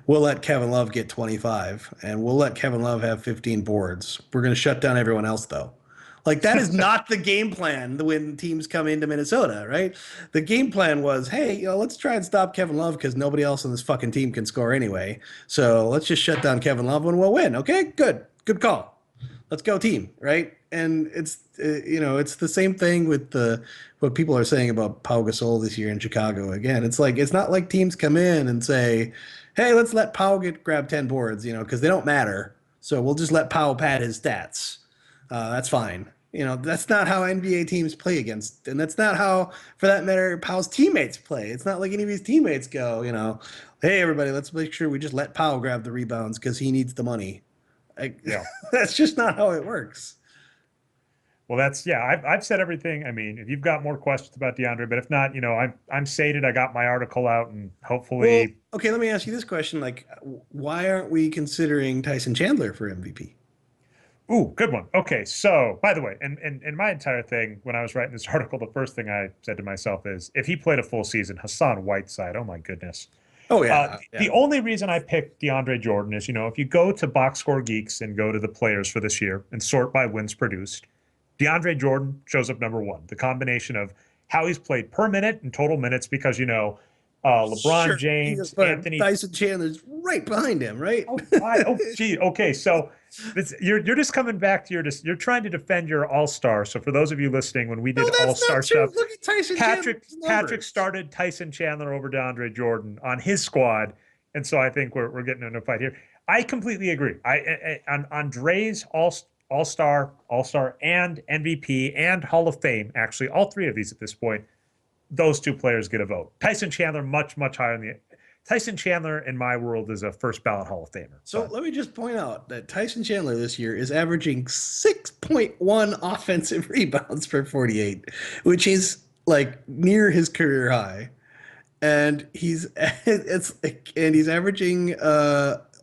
we'll let Kevin Love get 25 and we'll let Kevin Love have 15 boards. We're going to shut down everyone else, though. Like, that is not the game plan when teams come into Minnesota, right? The game plan was, hey, let's try and stop Kevin Love because nobody else on this fucking team can score anyway. So let's just shut down Kevin Love and we'll win. Okay, good call. Let's go team, right? And it's it's the same thing with what people are saying about Pau Gasol this year in Chicago. Again, it's like it's not like teams come in and say, hey, let's let Pau grab 10 boards, because they don't matter. So we'll just let Pau pad his stats. That's fine. That's not how NBA teams play against, and that's not how, for that matter, Powell's teammates play. It's not like any of his teammates go, hey, everybody, let's make sure we just let Powell grab the rebounds because he needs the money. Yeah. That's just not how it works. Well, I've said everything. I mean, if you've got more questions about DeAndre, but if not, I'm sated. I got my article out, and hopefully. Well, okay, let me ask you this question: like, why aren't we considering Tyson Chandler for MVP? Ooh, good one. Okay, so by the way, and my entire thing when I was writing this article, the first thing I said to myself is, if he played a full season, Hassan Whiteside, oh my goodness. Oh yeah, The only reason I picked DeAndre Jordan is, if you go to Boxscore Geeks and go to the players for this year and sort by wins produced, DeAndre Jordan shows up number one. The combination of how he's played per minute and total minutes, because LeBron James, Anthony Tyson Chandler's right behind him, right? Gee, okay. So you're just coming back to you're trying to defend your All-Star. So for those of you listening, when we did All-Star stuff, look at Tyson Patrick started Tyson Chandler over DeAndre Jordan on his squad, and so I think we're getting in a fight here. I completely agree. On Dre's All-Star, and MVP and Hall of Fame, actually, all three of these at this point, those two players get a vote. Tyson Chandler much higher than Tyson Chandler in my world is a first ballot Hall of Famer. So let me just point out that Tyson Chandler this year is averaging 6.1 offensive rebounds per 48, which is like near his career high, and he's averaging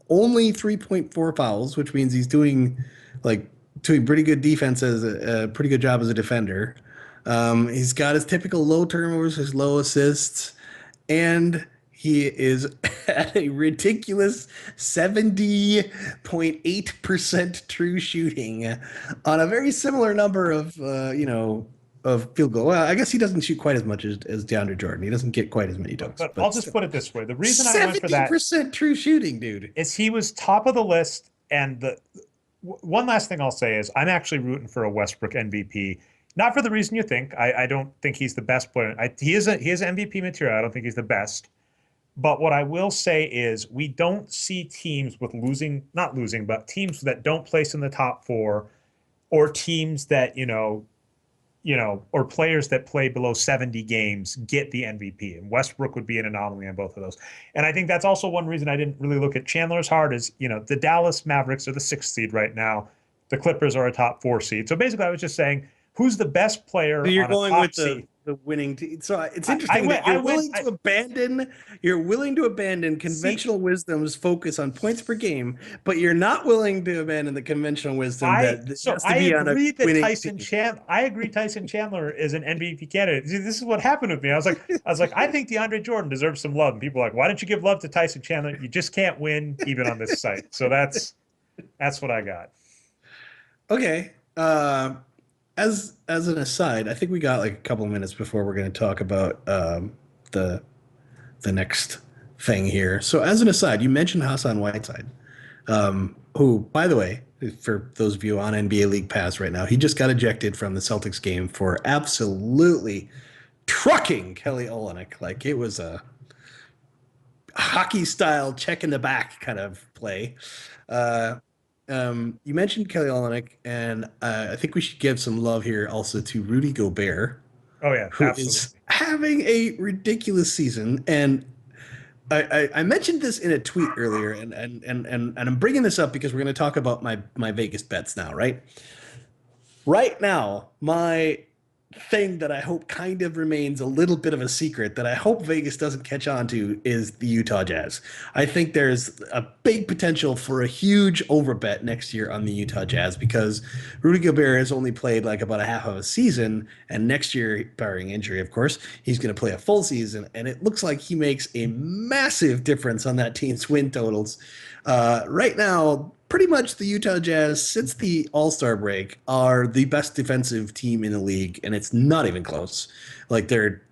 only 3.4 fouls, which means he's doing pretty good defense, as a pretty good job as a defender. He's got his typical low turnovers, his low assists, and he is at a ridiculous 70.8% true shooting on a very similar number of field goal. Well, I guess he doesn't shoot quite as much as DeAndre Jordan. He doesn't get quite as many dunks. But I'll just put it this way: the reason I went for that 70% true shooting, dude, is he was top of the list. And the one last thing I'll say is I'm actually rooting for a Westbrook MVP. Not for the reason you think. I don't think he's the best player. He is MVP material. I don't think he's the best. But what I will say is we don't see teams with not losing, but teams that don't place in the top four, or teams that, or players that play below 70 games get the MVP. And Westbrook would be an anomaly on both of those. And I think that's also one reason I didn't really look at Chandler as hard is, the Dallas Mavericks are the 6th seed right now. The Clippers are a top 4 seed. So basically I was just saying, who's the best player? So you're going with the winning team. So it's interesting that you're willing to abandon conventional wisdom's focus on points per game, but you're not willing to abandon the conventional wisdom I agree Tyson Chandler is an MVP candidate. This is what happened with me. I was like, I think DeAndre Jordan deserves some love. And people are like, why don't you give love to Tyson Chandler? You just can't win even on this site. So that's what I got. Okay. As an aside, I think we got like a couple of minutes before we're going to talk about the next thing here. So as an aside, you mentioned Hassan Whiteside, who, by the way, for those of you on NBA League Pass right now, he just got ejected from the Celtics game for absolutely trucking Kelly Olynyk. Like it was a hockey style check in the back kind of play. You mentioned Kelly Olynyk, and I think we should give some love here also to Rudy Gobert. Oh yeah, who absolutely. is having a ridiculous season. And I mentioned this in a tweet earlier, and I'm bringing this up because we're going to talk about my Vegas bets now, right? Right now, my thing that I hope kind of remains a little bit of a secret that I hope Vegas doesn't catch on to is the Utah Jazz. I think there's a big potential for a huge overbet next year on the Utah Jazz because Rudy Gobert has only played like about a half of a season, and next year, barring injury, of course, he's going to play a full season, and it looks like he makes a massive difference on that team's win totals. Right now, pretty much the Utah Jazz, since the All-Star break, are the best defensive team in the league, and it's not even close. Like they are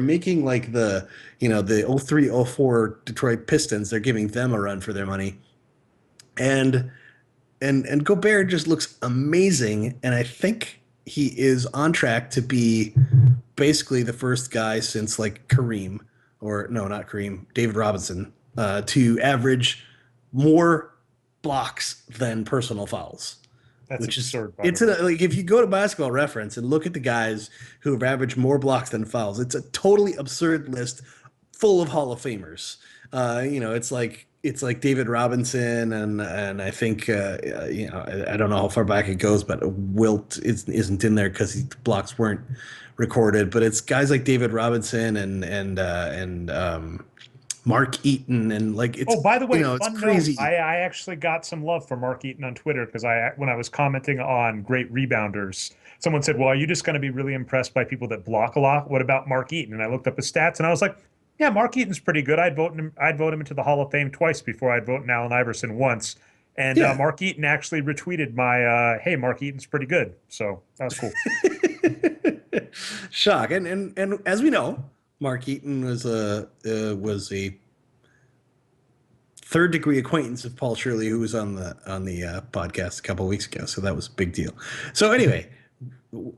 making like the 03-04 Detroit Pistons. They're giving them a run for their money, and Gobert just looks amazing, and I think he is on track to be basically the first guy since like Kareem, or no, not Kareem, David Robinson, to average more blocks than personal fouls. That's which is absurd, by it's the way. like if you go to Basketball Reference and look at the guys who have averaged more blocks than fouls, it's a totally absurd list full of Hall of Famers. It's like David Robinson and I think I don't know how far back it goes, but Wilt isn't in there because his blocks weren't recorded. But it's guys like David Robinson and Mark Eaton and like it's Oh, by the way, it's fun note, crazy. I actually got some love for Mark Eaton on Twitter because when I was commenting on great rebounders, someone said, "Well, are you just going to be really impressed by people that block a lot? What about Mark Eaton?" And I looked up his stats and I was like, "Yeah, Mark Eaton's pretty good. I'd vote him into the Hall of Fame twice before I'd vote in Allen Iverson once." And Yeah. Mark Eaton actually retweeted my, "Hey, Mark Eaton's pretty good." So that was cool. Shock. And as we know, Mark Eaton was a third degree acquaintance of Paul Shirley, who was on the podcast a couple of weeks ago. So that was a big deal. So anyway,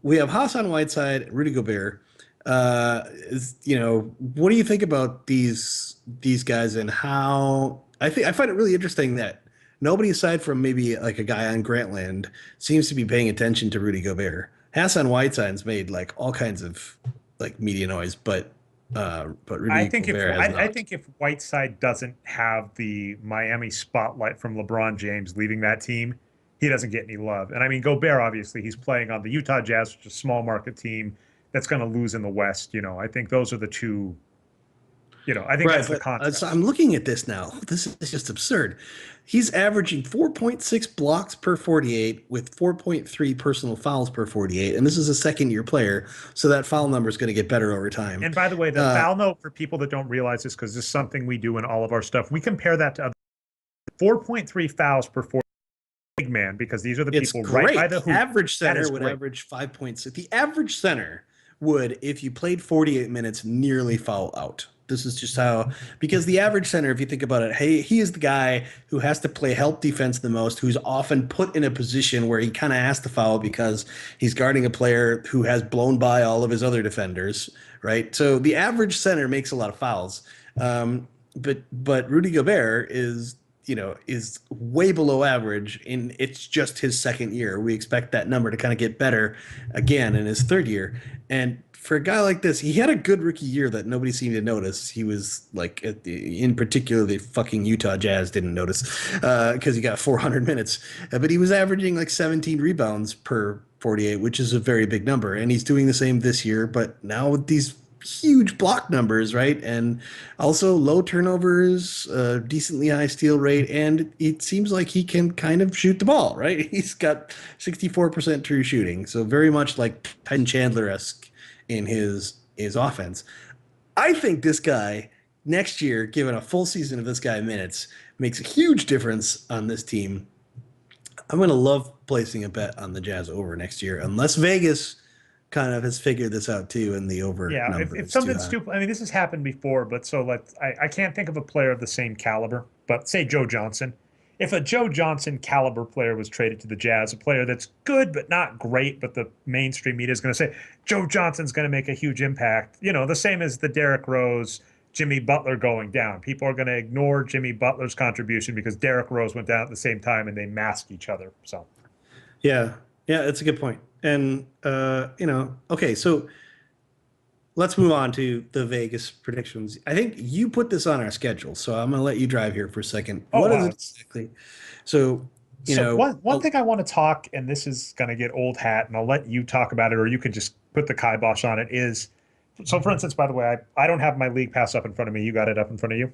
we have Hassan Whiteside, Rudy Gobert. What do you think about these guys and how I find it really interesting that nobody aside from maybe like a guy on Grantland seems to be paying attention to Rudy Gobert. Hassan Whiteside's made like all kinds of like media noise, but I Rudy think if Gobert has I not. think if Whiteside doesn't have the Miami spotlight from LeBron James leaving that team, he doesn't get any love. And I mean, Gobert, obviously, he's playing on the Utah Jazz, which is a small market team that's going to lose in the West. I think those are the two. I think Right, that's the but so contrast. I'm looking at this now. This is just absurd. He's averaging 4.6 blocks per 48 with 4.3 personal fouls per 48, and this is a second-year player, so that foul number is going to get better over time. And by the way, the Uh, foul note for people that don't realize this, because this is something we do in all of our stuff, we compare that to other 4.3 fouls per 40 big man, because these are the it's people right by great. the The hoop. average That center is would great. average 5.6. The average center would, if you played 48 minutes, nearly foul out. This is just how, because the average center, if you think about it, hey, he is the guy who has to play help defense the most, who's often put in a position where he kind of has to foul because he's guarding a player who has blown by all of his other defenders, right? So the average center makes a lot of fouls. But Rudy Gobert is way below average, and it's just his second year. We expect that number to kind of get better again in his third year. And for a guy like this, he had a good rookie year that nobody seemed to notice. He was like, in particular, the fucking Utah Jazz didn't notice because he got 400 minutes. But he was averaging like 17 rebounds per 48, which is a very big number. And he's doing the same this year. But now with these huge block numbers, right? And also low turnovers, decently high steal rate, and it seems like he can kind of shoot the ball, right? He's got 64% true shooting, so very much like Tyson Chandler-esque in his offense. I think this guy next year, given a full season of this guy minutes, makes a huge difference on this team. I'm going to love placing a bet on the Jazz over next year, unless Vegas kind of has figured this out too, and the over Yeah, number if is too something high. stupid, I mean, this has happened before, but I can't think of a player of the same caliber, but say Joe Johnson. If a Joe Johnson caliber player was traded to the Jazz, a player that's good but not great, but the mainstream media is going to say Joe Johnson's going to make a huge impact. The same as the Derrick Rose, Jimmy Butler going down. People are going to ignore Jimmy Butler's contribution because Derrick Rose went down at the same time and they masked each other. So Yeah, yeah, that's a good point. And okay, so let's move on to the Vegas predictions. I think you put this on our schedule, so I'm going to let you drive here for a second. oh What is wow. it exactly? So, So one thing I want to talk, and this is going to get old hat, and I'll let you talk about it, or you could just put the kibosh on it. So, for instance, by the way, I don't have my league pass up in front of me. You got it up in front of you?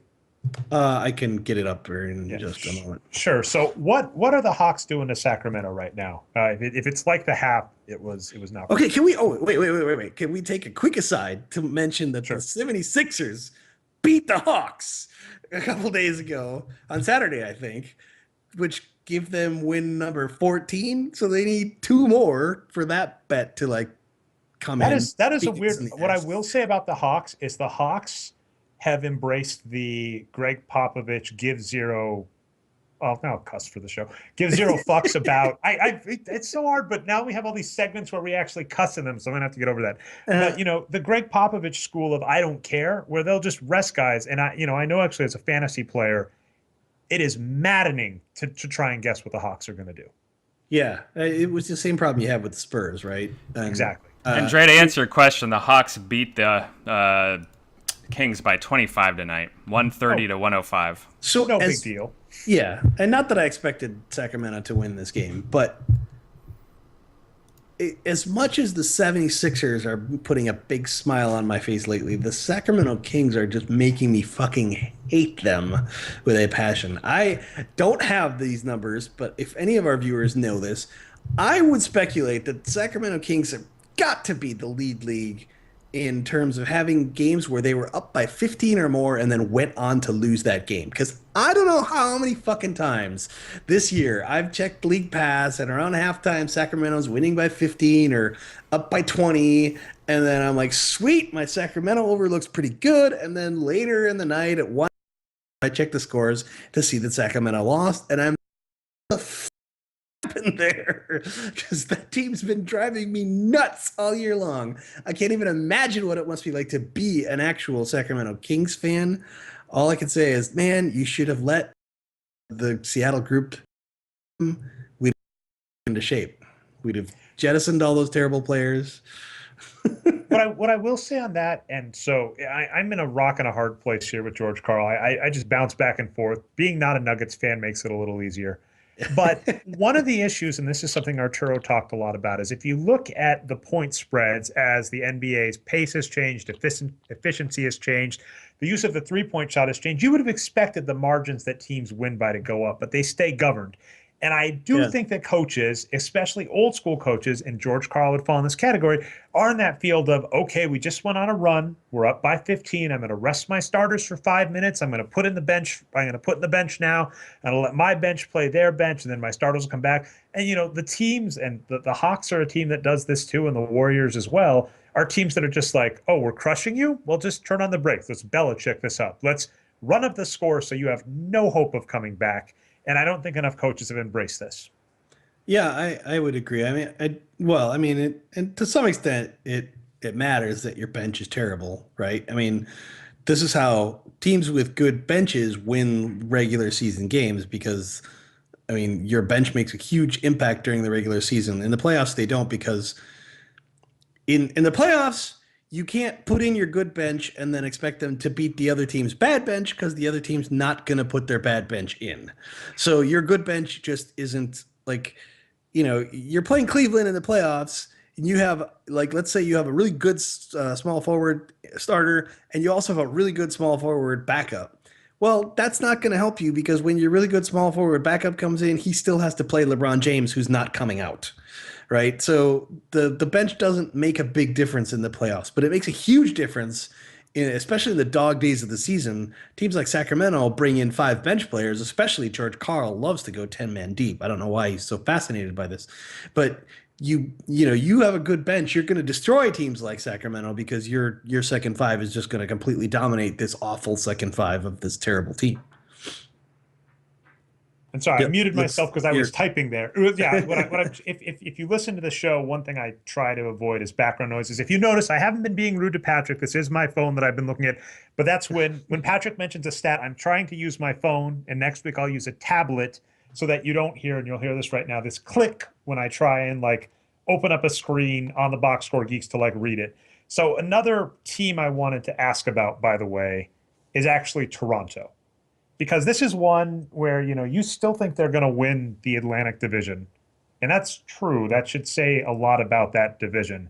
I can get it up here in Yeah, just a moment. sure. So what are the Hawks doing to Sacramento right now? If it's like the half, it was not. Okay, can we? Oh, wait. Can we take a quick aside to mention that Sure. the 76ers beat the Hawks a couple days ago on Saturday, I think, which give them win number 14. So they need two more for that bet to like come That in. is a Beat weird. us in the What I ass. will say about the Hawks is the Hawks have embraced the Greg Popovich give zero. Oh, now cuss for the show. Give zero fucks about. It's so hard, but now we have all these segments where we actually cuss in them, so I'm gonna have to get over that. But the Greg Popovich school of I don't care, where they'll just rest guys. And I know actually as a fantasy player, it is maddening to try and guess what the Hawks are gonna do. Yeah, it was the same problem you had with the Spurs, right? And Exactly. And Dre, to answer your question, the Hawks beat the Kings by 25 tonight, 130 Oh, to 105. so no big as deal. yeah, and not that I expected Sacramento to win this game, but as much as the 76ers are putting a big smile on my face lately, the Sacramento Kings are just making me fucking hate them with a passion. I don't have these numbers, but if any of our viewers know this, I would speculate that the Sacramento Kings have got to be the league in terms of having games where they were up by 15 or more and then went on to lose that game. Because I don't know how many fucking times this year I've checked League Pass and around halftime Sacramento's winning by 15 or up by 20. And then I'm like, sweet, my Sacramento over looks pretty good. And then later in the night at 1, I check the scores to see that Sacramento lost. And I'm happened there because that team's been driving me nuts all year long. I can't even imagine what it must be like to be an actual Sacramento Kings fan. All I can say is, man, you should have let the Seattle group we'd into shape. We'd have jettisoned all those terrible players. What I will say on that, and so I'm in a rock and a hard place here with George Karl. I just bounce back and forth. Being not a Nuggets fan makes it a little easier. But one of the issues, and this is something Arturo talked a lot about, is if you look at the point spreads as the NBA's pace has changed, efficiency has changed, the use of the three-point shot has changed, you would have expected the margins that teams win by to go up, but they stay governed. And I do think that coaches, especially old school coaches, and George Karl would fall in this category, are in that field of, okay, we just went on a run. We're up by 15. I'm going to rest my starters for 5 minutes. I'm going to put in the bench. I'm going to put in the bench now. And I'll let my bench play their bench, and then my starters will come back. And, the teams, and the Hawks are a team that does this too, and the Warriors as well, are teams that are just like, oh, we're crushing you? Well, just turn on the brakes. Let's Belichick this up. Let's run up the score so you have no hope of coming back. And I don't think enough coaches have embraced this. Yeah, I would agree. I mean, and to some extent, it matters that your bench is terrible, right? I mean, this is how teams with good benches win regular season games because, I mean, your bench makes a huge impact during the regular season. In the playoffs, they don't because in the playoffs, you can't put in your good bench and then expect them to beat the other team's bad bench because the other team's not going to put their bad bench in. So your good bench just isn't like, you're playing Cleveland in the playoffs and you have like, let's say you have a really good small forward starter and you also have a really good small forward backup. Well, that's not going to help you because when your really good small forward backup comes in, he still has to play LeBron James, who's not coming out. Right. So the bench doesn't make a big difference in the playoffs, but it makes a huge difference especially in the dog days of the season. Teams like Sacramento bring in 5 bench players, especially George Karl loves to go 10-man deep. I don't know why he's so fascinated by this, but you have a good bench. You're going to destroy teams like Sacramento because your second 5 is just going to completely dominate this awful second 5 of this terrible team. And sorry, I muted myself because I was typing there. Yeah, if you listen to the show, one thing I try to avoid is background noises. If you notice, I haven't been being rude to Patrick. This is my phone that I've been looking at. But that's when Patrick mentions a stat, I'm trying to use my phone, and next week I'll use a tablet so that you don't hear, and you'll hear this right now, this click when I try and open up a screen on the Boxscore Geeks to read it. So another team I wanted to ask about, by the way, is actually Toronto. Because this is one where, you still think they're going to win the Atlantic Division. And that's true. That should say a lot about that division.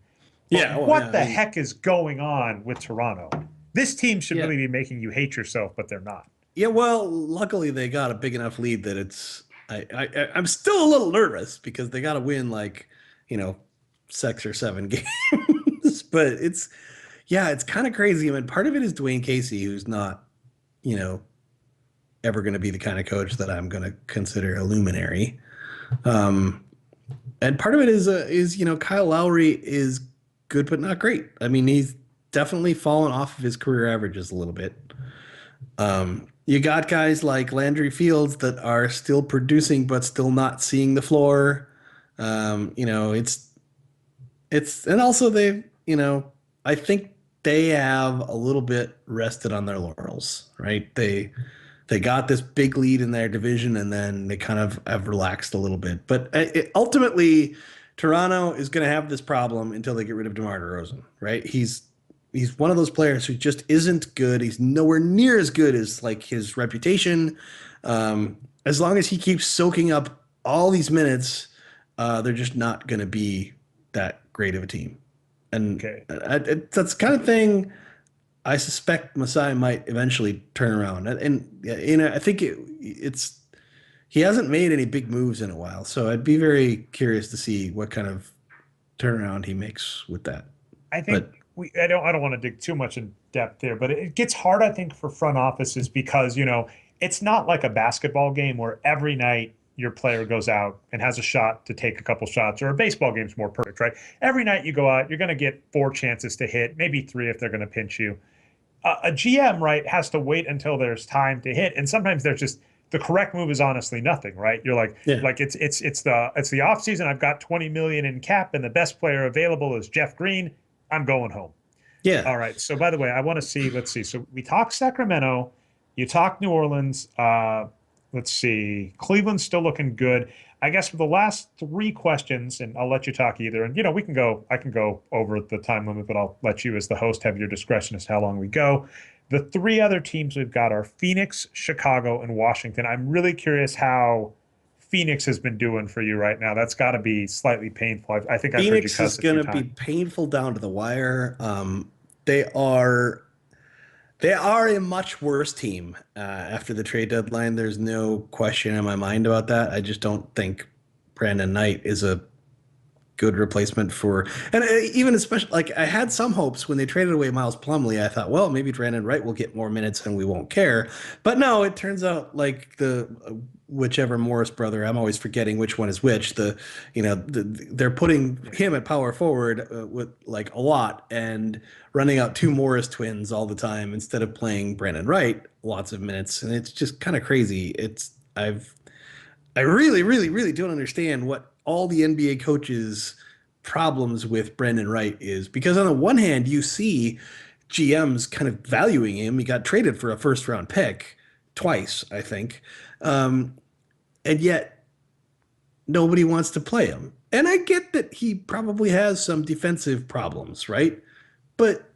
But what the heck is going on with Toronto? This team should really be making you hate yourself, but they're not. Yeah, well, luckily they got a big enough lead that it's I'm still a little nervous because they got to win 6 or 7 games. But it's kind of crazy. I mean, part of it is Dwayne Casey, who's not, ever going to be the kind of coach that I'm going to consider a luminary. And part of it is Kyle Lowry is good, but not great. I mean, he's definitely fallen off of his career averages a little bit. You got guys like Landry Fields that are still producing, but still not seeing the floor. It's and also they, I think they have a little bit rested on their laurels, right? they got this big lead in their division, and then they kind of have relaxed a little bit. But ultimately, Toronto is going to have this problem until they get rid of DeMar DeRozan, right? He's one of those players who just isn't good. He's nowhere near as good as like his reputation. As long as he keeps soaking up all these minutes, they're just not going to be that great of a team. And Okay. that's the kind of thing I suspect Masai might eventually turn around. And I think it's he hasn't made any big moves in a while, so I'd be very curious to see what kind of turnaround he makes with that. I think I don't want to dig too much in depth there, but it gets hard, I think, for front offices because, it's not like a basketball game where every night your player goes out and has a shot to take a couple shots, or a baseball game's more perfect, right? Every night you go out, you're going to get 4 chances to hit, maybe 3 if they're going to pinch you. A GM, right, has to wait until there's time to hit, and sometimes there's just the correct move is honestly nothing, right? You're like, it's the off season. I've got 20 million in cap, and the best player available is Jeff Green. I'm going home. Yeah. All right. So by the way, I want to see. Let's see. So we talked Sacramento. You talked New Orleans. Let's see. Cleveland's still looking good. I guess for the last 3 questions, and I'll let you talk either. And we can go. I can go over the time limit, but I'll let you, as the host, have your discretion as to how long we go. The 3 other teams we've got are Phoenix, Chicago, and Washington. I'm really curious how Phoenix has been doing for you right now. That's got to be slightly painful. I think I've heard you Phoenix cuss is going to be painful down to the wire. They are a much worse team after the trade deadline. There's no question in my mind about that. I just don't think Brandon Knight is a good replacement for, and even especially like I had some hopes when they traded away Miles Plumlee. I thought, well, maybe Brandon Wright will get more minutes and we won't care. But no, it turns out like the whichever Morris brother, I'm always forgetting which one is which. They're putting him at power forward with like a lot and running out 2 Morris twins all the time instead of playing Brandon Wright lots of minutes, and it's just kind of crazy. I really, really, really don't understand what all the NBA coaches' problems with Brandon Wright is, because on the one hand, you see GMs kind of valuing him. He got traded for a first-round pick twice, I think, and yet nobody wants to play him. And I get that he probably has some defensive problems, right? But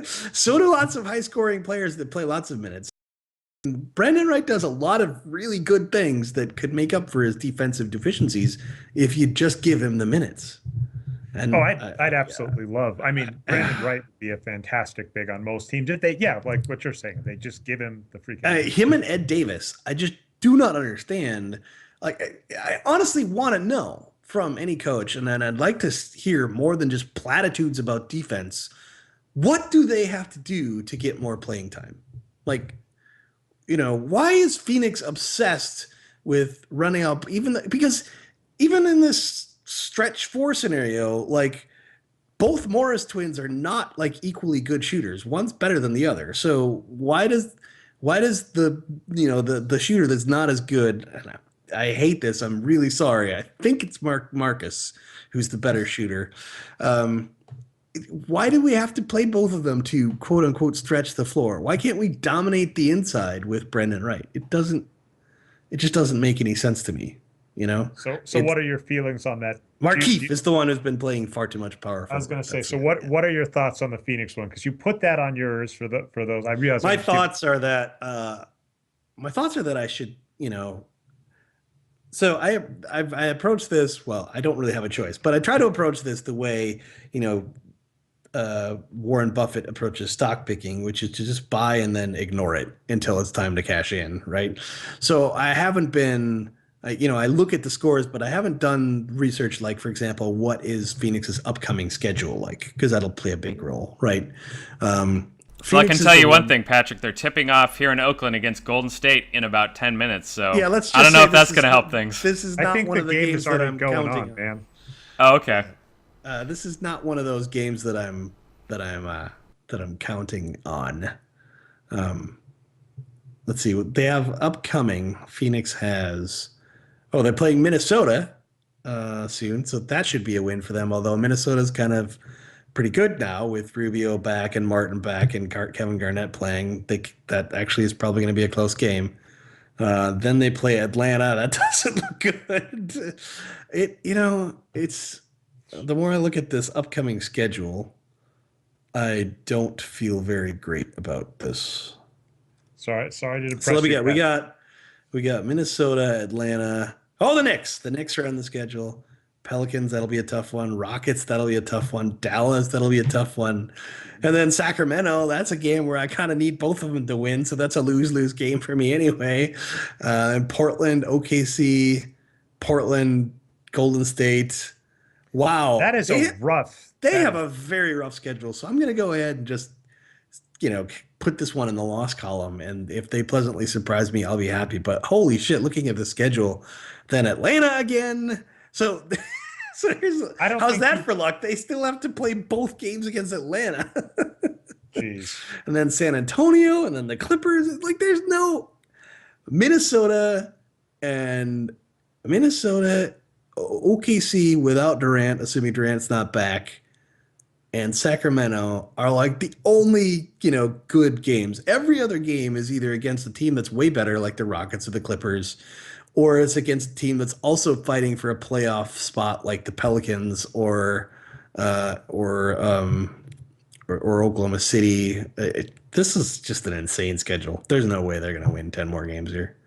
so do lots of high-scoring players that play lots of minutes. Brandon Wright does a lot of really good things that could make up for his defensive deficiencies if you just give him the minutes. And I'd absolutely love. I mean, Brandon Wright would be a fantastic big on most teams. If they, like what you're saying, they just give him the freaking. Him and Ed Davis, I just do not understand. Like, I honestly want to know from any coach, and then I'd like to hear more than just platitudes about defense. What do they have to do to get more playing time? Like, why is Phoenix obsessed with running up because even in this stretch 4 scenario, like both Morris twins are not like equally good shooters. One's better than the other. So why does the shooter that's not as good, and I hate this, I'm really sorry, I think it's Marcus who's the better shooter. Why do we have to play both of them to quote unquote stretch the floor? Why can't we dominate the inside with Brandon Wright? It just doesn't make any sense to me, So what are your feelings on that? Markieff is the one who's been playing far too much power forward. I was going to say, so what are your thoughts on the Phoenix one? Because you put that on yours for those. I realize my thoughts are that I should, so I approach this. Well, I don't really have a choice, but I try to approach this the way, Warren Buffett approaches stock picking, which is to just buy and then ignore it until it's time to cash in, right? So I haven't been, I look at the scores, but I haven't done research like, for example, what is Phoenix's upcoming schedule like? Because that'll play a big role, right? So I can tell you one thing, Patrick. They're tipping off here in Oakland against Golden State in about 10 minutes. So yeah, let's. I don't know if that's going to help things. This is not one of the games that I'm counting on, man. Oh, okay. This is not one of those games that I'm counting on. Let's see what they have upcoming. Phoenix has. Oh, they're playing Minnesota soon, so that should be a win for them. Although Minnesota's kind of pretty good now with Rubio back and Martin back and Kevin Garnett playing. That actually is probably going to be a close game. Then they play Atlanta. That doesn't look good. It's the more I look at this upcoming schedule, I don't feel very great about this. Sorry to depress So you. we got Minnesota, Atlanta. Oh, the Knicks. The Knicks are on the schedule. Pelicans, that'll be a tough one. Rockets, that'll be a tough one. Dallas, that'll be a tough one. And then Sacramento, that's a game where I kind of need both of them to win. So that's a lose-lose game for me anyway. And Portland, OKC, Portland, Golden State. Wow. That is rough. They have a very rough schedule. So I'm going to go ahead and just, put this one in the loss column. And if they pleasantly surprise me, I'll be happy. But holy shit, looking at the schedule, then Atlanta again. So how's that for luck? They still have to play both games against Atlanta. Jeez. And then San Antonio and then the Clippers. Like there's no Minnesota, OKC without Durant, assuming Durant's not back, and Sacramento are like the only, good games. Every other game is either against a team that's way better, like the Rockets or the Clippers, or it's against a team that's also fighting for a playoff spot, like the Pelicans or Oklahoma City. This is just an insane schedule. There's no way they're going to win 10 more games here.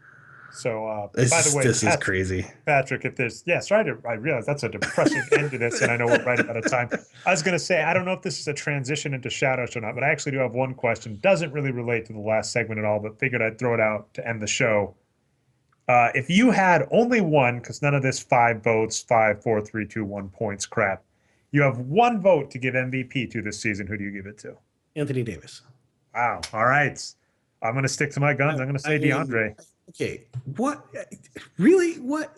So, by the way, this is crazy. Patrick, I realize that's a depressing end to this, and I know we're right out of time. I was going to say, I don't know if this is a transition into shout-outs or not, but I actually do have one question. Doesn't really relate to the last segment at all, but figured I'd throw it out to end the show. If you had only one, because none of this 5 votes, 5, 4, 3, 2, 1 points crap, you have one vote to give MVP to this season, who do you give it to? Anthony Davis. Wow. All right. I'm going to stick to my guns. I'm going to say DeAndre. Okay. What? Really? What?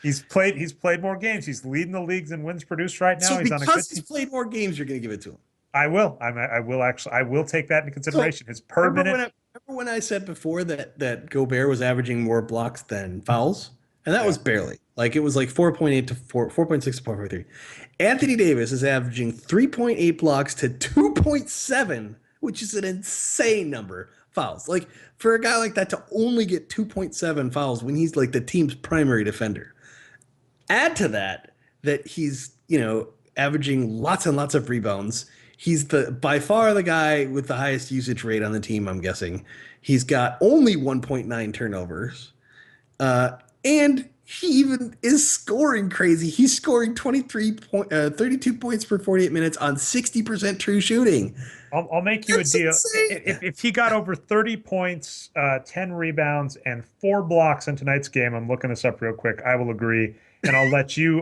He's played more games. He's leading the leagues in wins produced right now. So he's because he's played more games, you're going to give it to him. I will. I will take that into consideration. His per minute. Remember when I said before that Gobert was averaging more blocks than fouls? And that was barely. Like it was like 4.8 to 4.6 to 4.3. Anthony Davis is averaging 3.8 blocks to 2.7, which is an insane number fouls. Like for a guy like that to only get 2.7 fouls when he's like the team's primary defender. Add to that he's, averaging lots and lots of rebounds. He's by far the guy with the highest usage rate on the team, I'm guessing. He's got only 1.9 turnovers. And he even is scoring crazy. He's scoring 32 points per 48 minutes on 60% true shooting. I'll make you That's a deal. Insane. If he got over 30 points, 10 rebounds, and 4 blocks in tonight's game, I'm looking this up real quick. I will agree, and I'll let you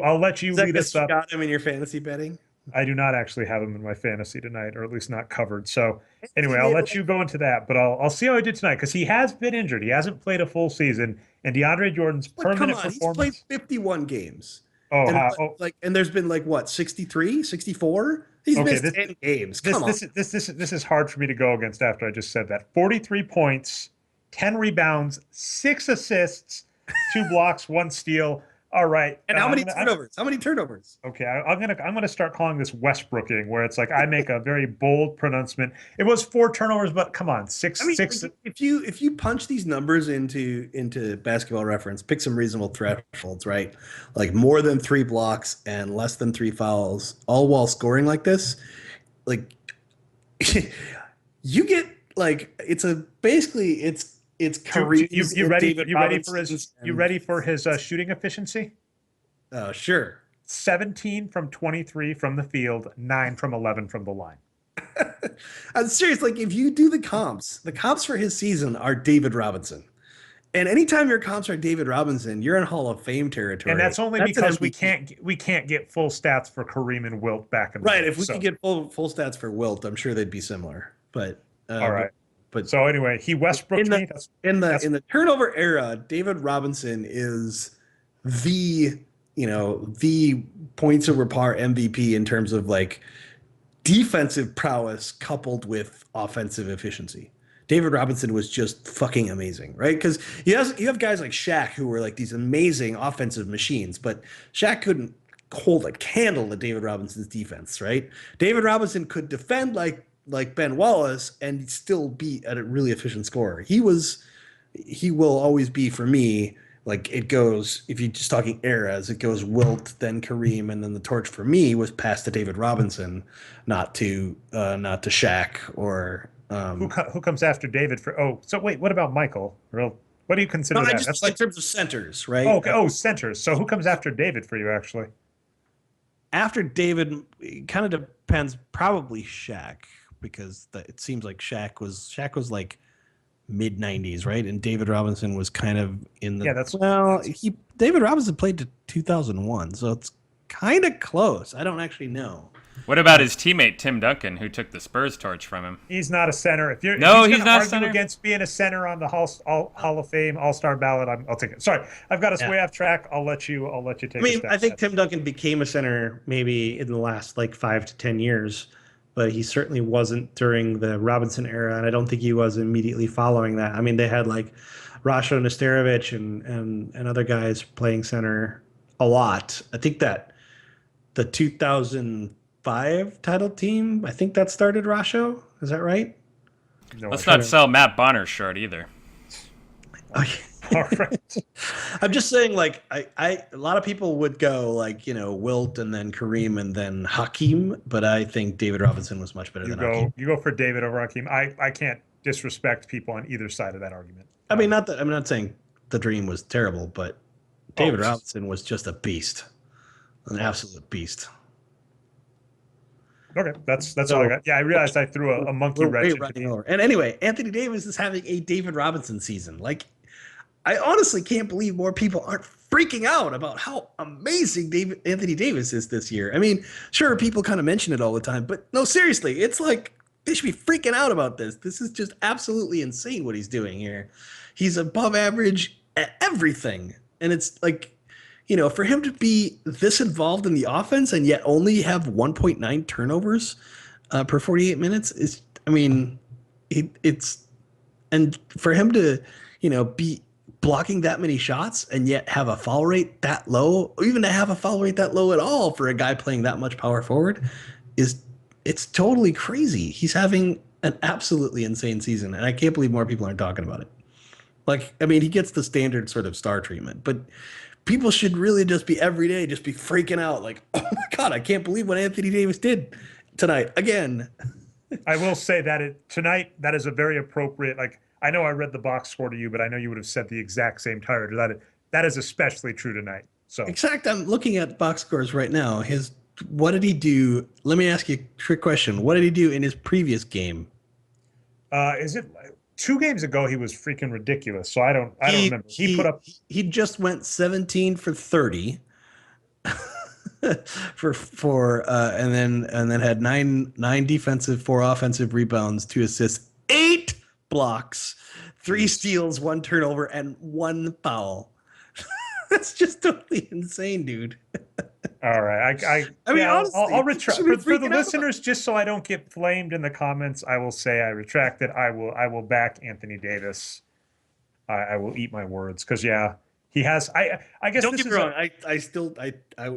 lead us up. Got him in your fantasy betting? I do not actually have him in my fantasy tonight, or at least not covered. So anyway, I'll let you go into that, but I'll see how he did tonight because he has been injured. He hasn't played a full season, and DeAndre Jordan's permanent performance. He's played 51 games. And there's been 63, 64? He's missed 10 games. Come on. This is hard for me to go against after I just said that. 43 points, 10 rebounds, 6 assists, 2 blocks, 1 steal. All right. And how many turnovers? Okay, I'm gonna start calling this Westbrooking, where it's like I make a very bold pronouncement. It was 4 turnovers, but come on, 6. If you punch these numbers into Basketball Reference, pick some reasonable thresholds, right? Like more than 3 blocks and less than 3 fouls, all while scoring like this, like you get like it's career. You ready for his shooting efficiency? Sure. 17 from 23 from the field, 9 from 11 from the line. I'm serious. Like if you do the comps for his season are David Robinson. And anytime your comps are David Robinson, you're in Hall of Fame territory. And that's only because we can't get full stats for Kareem and Wilt back in the day. If we could get full stats for Wilt, I'm sure they'd be similar. But all right. But so anyway, he Westbrooked me. In the turnover era, David Robinson is the points over par MVP in terms of like defensive prowess coupled with offensive efficiency. David Robinson was just fucking amazing, right? Because you have guys like Shaq who were like these amazing offensive machines, but Shaq couldn't hold a candle to David Robinson's defense, right? David Robinson could defend like Ben Wallace and still be a really efficient scorer. He will always be for me. Like it goes, if you're just talking eras, it goes Wilt, then Kareem, and then the torch for me was passed to David Robinson, not to Shaq or Who comes after David for? Oh, so wait, what about Michael? What do you consider no, that? just That's in terms of centers, right? oh, okay. Oh, centers. So who comes after David for you, actually? After David, it kind of depends. Probably Shaq, because it seems like Shaq was like mid '90s, right? And David Robinson was kind of in the David Robinson played to 2001, so it's kind of close. I don't actually know. What about his teammate Tim Duncan, who took the Spurs torch from him? He's not a center. If he's not a argue center against being a center on the Hall of Fame All-Star ballot, I'll take it. Sorry, I've got us way off track. I'll let you take. I mean, I think Tim Duncan became a center maybe in the last like 5 to 10 years, but he certainly wasn't during the Robinson era, and I don't think he was immediately following that. I mean, they had like Rasho Nesterovic and other guys playing center a lot. I think that the 2005 title team, I think that started Rasho. Is that right? No, Let's not sell Matt Bonner short either. All right. I'm just saying, like, a lot of people would go like, Wilt and then Kareem and then Hakeem, but I think David Robinson was much better than Hakeem. You go for David over Hakeem. I can't disrespect people on either side of that argument. I mean, I'm not saying the Dream was terrible, but David Robinson was just a beast, an absolute beast. Okay, that's all I got. Yeah, I realized I threw a monkey wrench. And anyway, Anthony Davis is having a David Robinson season. Like, I honestly can't believe more people aren't freaking out about how amazing Anthony Davis is this year. I mean, sure, people kind of mention it all the time, but no, seriously, it's like they should be freaking out about this. This is just absolutely insane what he's doing here. He's above average at everything. And it's like, for him to be this involved in the offense and yet only have 1.9 turnovers per 48 minutes is, I mean, and for him to, be blocking that many shots and yet have a foul rate that low, or even to have a foul rate that low at all for a guy playing that much power forward it's totally crazy. He's having an absolutely insane season, and I can't believe more people aren't talking about it. Like, I mean, he gets the standard sort of star treatment, but people should really just be every day, just be freaking out. Like, oh my God, I can't believe what Anthony Davis did tonight again. I will say that tonight, that is a very appropriate, like, I know I read the box score to you, but I know you would have said the exact same title. That is especially true tonight. So exact. I'm looking at box scores right now. What did he do? Let me ask you a trick question. What did he do in his previous game? Is it 2 games ago? He was freaking ridiculous. So I don't remember. He just went 17 for 30 and then had nine defensive, 4 offensive rebounds, 2 assists, 8 blocks, 3 steals, 1 turnover, and 1 foul. That's just totally insane, dude. All right. I mean, honestly, I'll retract for the listeners, just so I don't get flamed in the comments. I will say I retract it. I will back Anthony Davis. I will eat my words because he has. I guess don't get me wrong.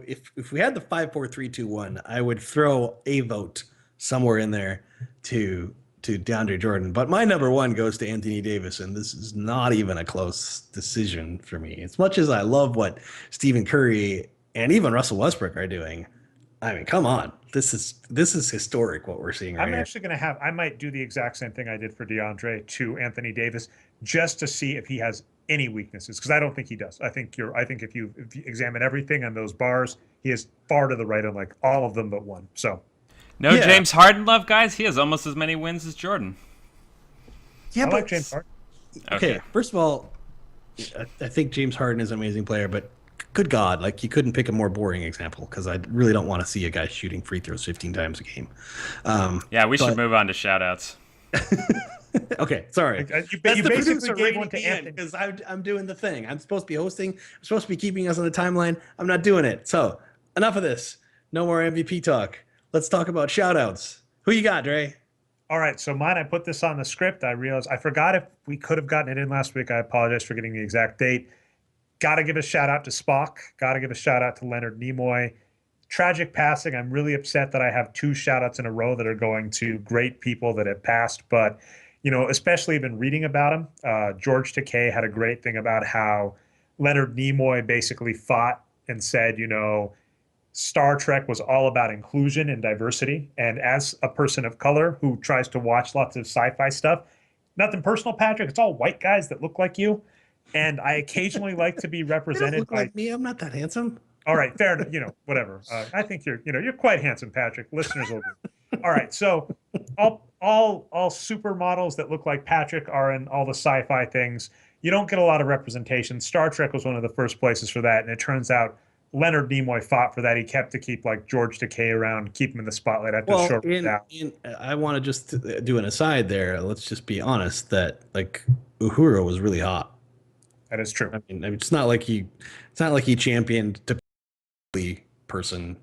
If we had the 5, 4, 3, 2, 1, I would throw a vote somewhere in there to DeAndre Jordan. But my number 1 goes to Anthony Davis, and this is not even a close decision for me. As much as I love what Stephen Curry and even Russell Westbrook are doing, I mean, come on. This is historic what we're seeing right here. I'm actually going to I might do the exact same thing I did for DeAndre to Anthony Davis just to see if he has any weaknesses, because I don't think he does. I think if you examine everything on those bars, he is far to the right on like all of them but one. So James Harden love, guys. He has almost as many wins as Jordan. Yeah, I like James Harden. Okay, first of all, I think James Harden is an amazing player, but good God, like you couldn't pick a more boring example because I really don't want to see a guy shooting free throws 15 times a game. We should move on to shout-outs. Okay, sorry. You basically gave one to Anthony because I'm doing the thing. I'm supposed to be hosting. I'm supposed to be keeping us on the timeline. I'm not doing it. So enough of this. No more MVP talk. Let's talk about shout-outs. Who you got, Dre? All right, so mine, I put this on the script. I realized I forgot if we could have gotten it in last week. I apologize for getting the exact date. Got to give a shout out to Spock. Got to give a shout out to Leonard Nimoy. tragic passing. I'm really upset that I have 2 shout outs in a row that are going to great people that have passed, but especially been reading about him. George Takei had a great thing about how Leonard Nimoy basically fought and said, Star Trek was all about inclusion and diversity. And as a person of color who tries to watch lots of sci-fi stuff, nothing personal, Patrick, it's all white guys that look like you. And I occasionally like to be They don't represented look like me. I'm not that handsome. All right, fair enough. Whatever. I think you're quite handsome, Patrick. Listeners will agree. All right, so all supermodels that look like Patrick are in all the sci-fi things. You don't get a lot of representation. Star Trek was one of the first places for that, and it turns out Leonard Nimoy fought for that. He kept to keep like George Takei around, keep him in the spotlight. I have to short it down. I want to just do an aside there. Let's just be honest that like Uhura was really hot. That is true. I mean, it's not like he championed the person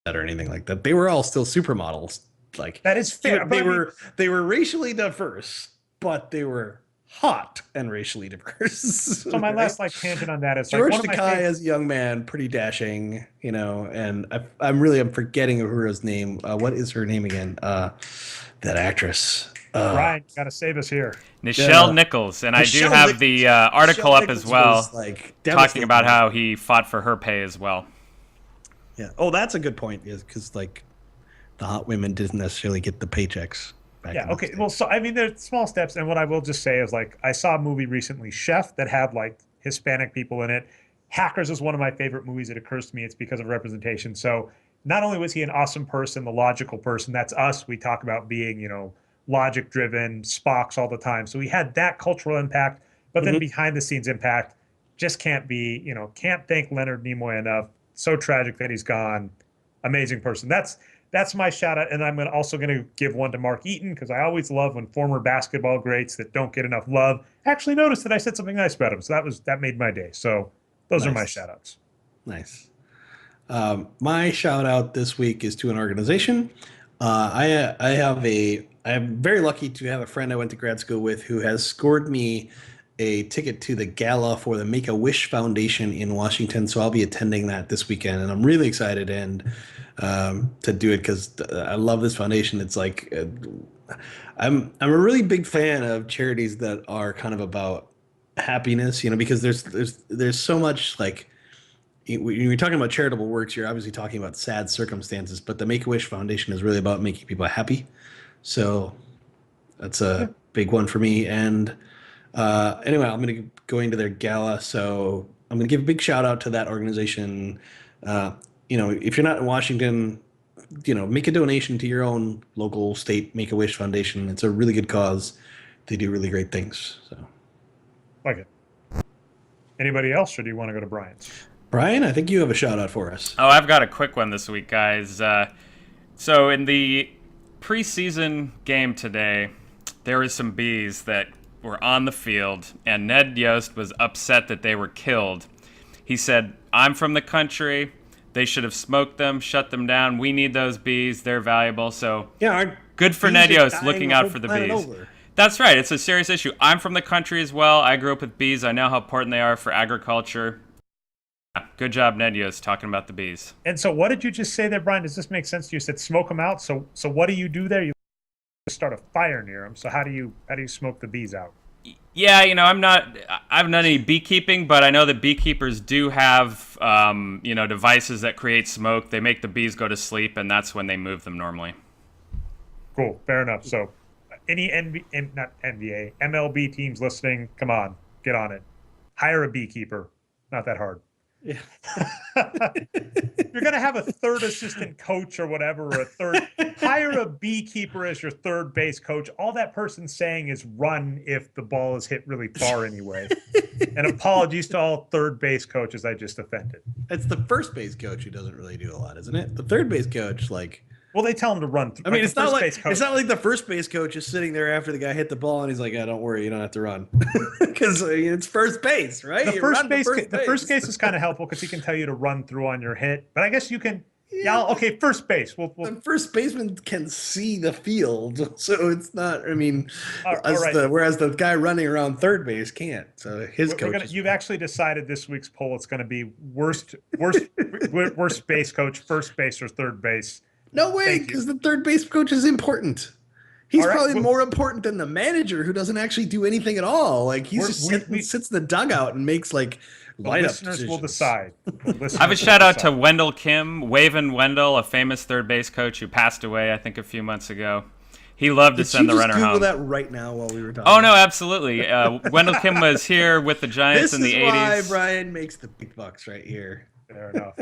or anything like that. They were all still supermodels. Like that is fair. They were racially diverse, but they were hot and racially diverse. So my last tangent on that is George Takei as a young man, pretty dashing, and I'm forgetting Uhura's name. What is her name again? That actress. Brian, you gotta save us here. Nichelle Nichols, and I do have the article up as well, talking about how he fought for her pay as well. Yeah. Oh, that's a good point. Is because the hot women didn't necessarily get the paychecks. Yeah. Okay. Well, so I mean, there's small steps, and what I will just say is I saw a movie recently, Chef, that had Hispanic people in it. Hackers is one of my favorite movies. It occurs to me it's because of representation. So not only was he an awesome person, the logical person, that's us. We talk about being, logic driven, Spocks all the time. So he had that cultural impact, but then behind the scenes impact just can't thank Leonard Nimoy enough. So tragic that he's gone. Amazing person. That's my shout out. And I'm also going to give one to Mark Eaton, because I always love when former basketball greats that don't get enough love actually notice that I said something nice about him. So that made my day. So those are my shout outs. Nice. My shout out this week is to an organization. I'm very lucky to have a friend I went to grad school with who has scored me a ticket to the gala for the Make-A-Wish Foundation in Washington. So I'll be attending that this weekend, and I'm really excited to do it because I love this foundation. It's I'm a really big fan of charities that are kind of about happiness, because there's so much when you're talking about charitable works, you're obviously talking about sad circumstances, but the Make-A-Wish Foundation is really about making people happy. So that's a big one for me. And anyway, I'm going to go into their gala. So I'm going to give a big shout out to that organization. If you're not in Washington, make a donation to your own local state Make-A-Wish Foundation. It's a really good cause. They do really great things. So like it. Anybody else, or do you want to go to Brian's? Brian, I think you have a shout out for us. Oh, I've got a quick one this week, guys. So in the preseason game today, there were some bees that were on the field, and Ned Yost was upset that they were killed. He said, "I'm from the country. They should have smoked them, shut them down. We need those bees. They're valuable." So good for Ned Yost looking out for the bees. Over. That's right. It's a serious issue. I'm from the country as well. I grew up with bees. I know how important they are for agriculture. Good job, Ned Yost, talking about the bees. And so what did you just say there, Brian? Does this make sense to you? You said smoke them out. So what do you do there? You start a fire near them. So how do you smoke the bees out? Yeah, I haven't done any beekeeping, but I know that beekeepers do have, devices that create smoke. They make the bees go to sleep, and that's when they move them normally. Cool. Fair enough. So any MLB teams listening, come on, get on it. Hire a beekeeper. Not that hard. Yeah. You're going to have a third assistant coach or whatever, or hire a beekeeper as your third base coach. All that person's saying is run if the ball is hit really far anyway. And apologies to all third base coaches I just offended. It's the first base coach who doesn't really do a lot, isn't it? The third base coach, well, they tell him to run. I mean, it's not like the first base coach is sitting there after the guy hit the ball and he's like, "Don't worry, you don't have to run," because it's first base, right? The first case is kind of helpful because he can tell you to run through on your hit. But I guess you can Yeah. Okay. First base. We'll The first baseman can see the field, so it's not. I mean, all right. whereas the guy running around third base can't. So his We're coach. gonna. You've actually decided this week's poll. It's going to be worst base coach, first base or third base. No way, Thank you. because the third base coach is important. He's All right, probably well- more important than the manager, who doesn't actually do anything at all. Like he's just sits in the dugout and makes like The lineup listeners will decisions. decide. I have a shout out to Wendell Kim, Waven Wendell, a famous third base coach who passed away, I think, a few months ago. He loved to send the runner Google home. that right now while we were talking? Oh no, absolutely. Wendell Kim was here with the Giants This in the is why 80s. Brian makes the big bucks right here. Fair enough.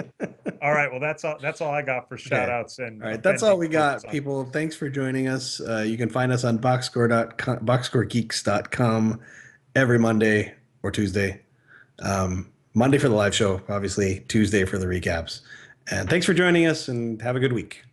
All right. Well, that's all I got for shout outs. And All right, that's all we got, people. Thanks for joining us. You can find us on boxscoregeeks.com every Monday or Tuesday. Monday for the live show, obviously. Tuesday for the recaps. And thanks for joining us, and have a good week.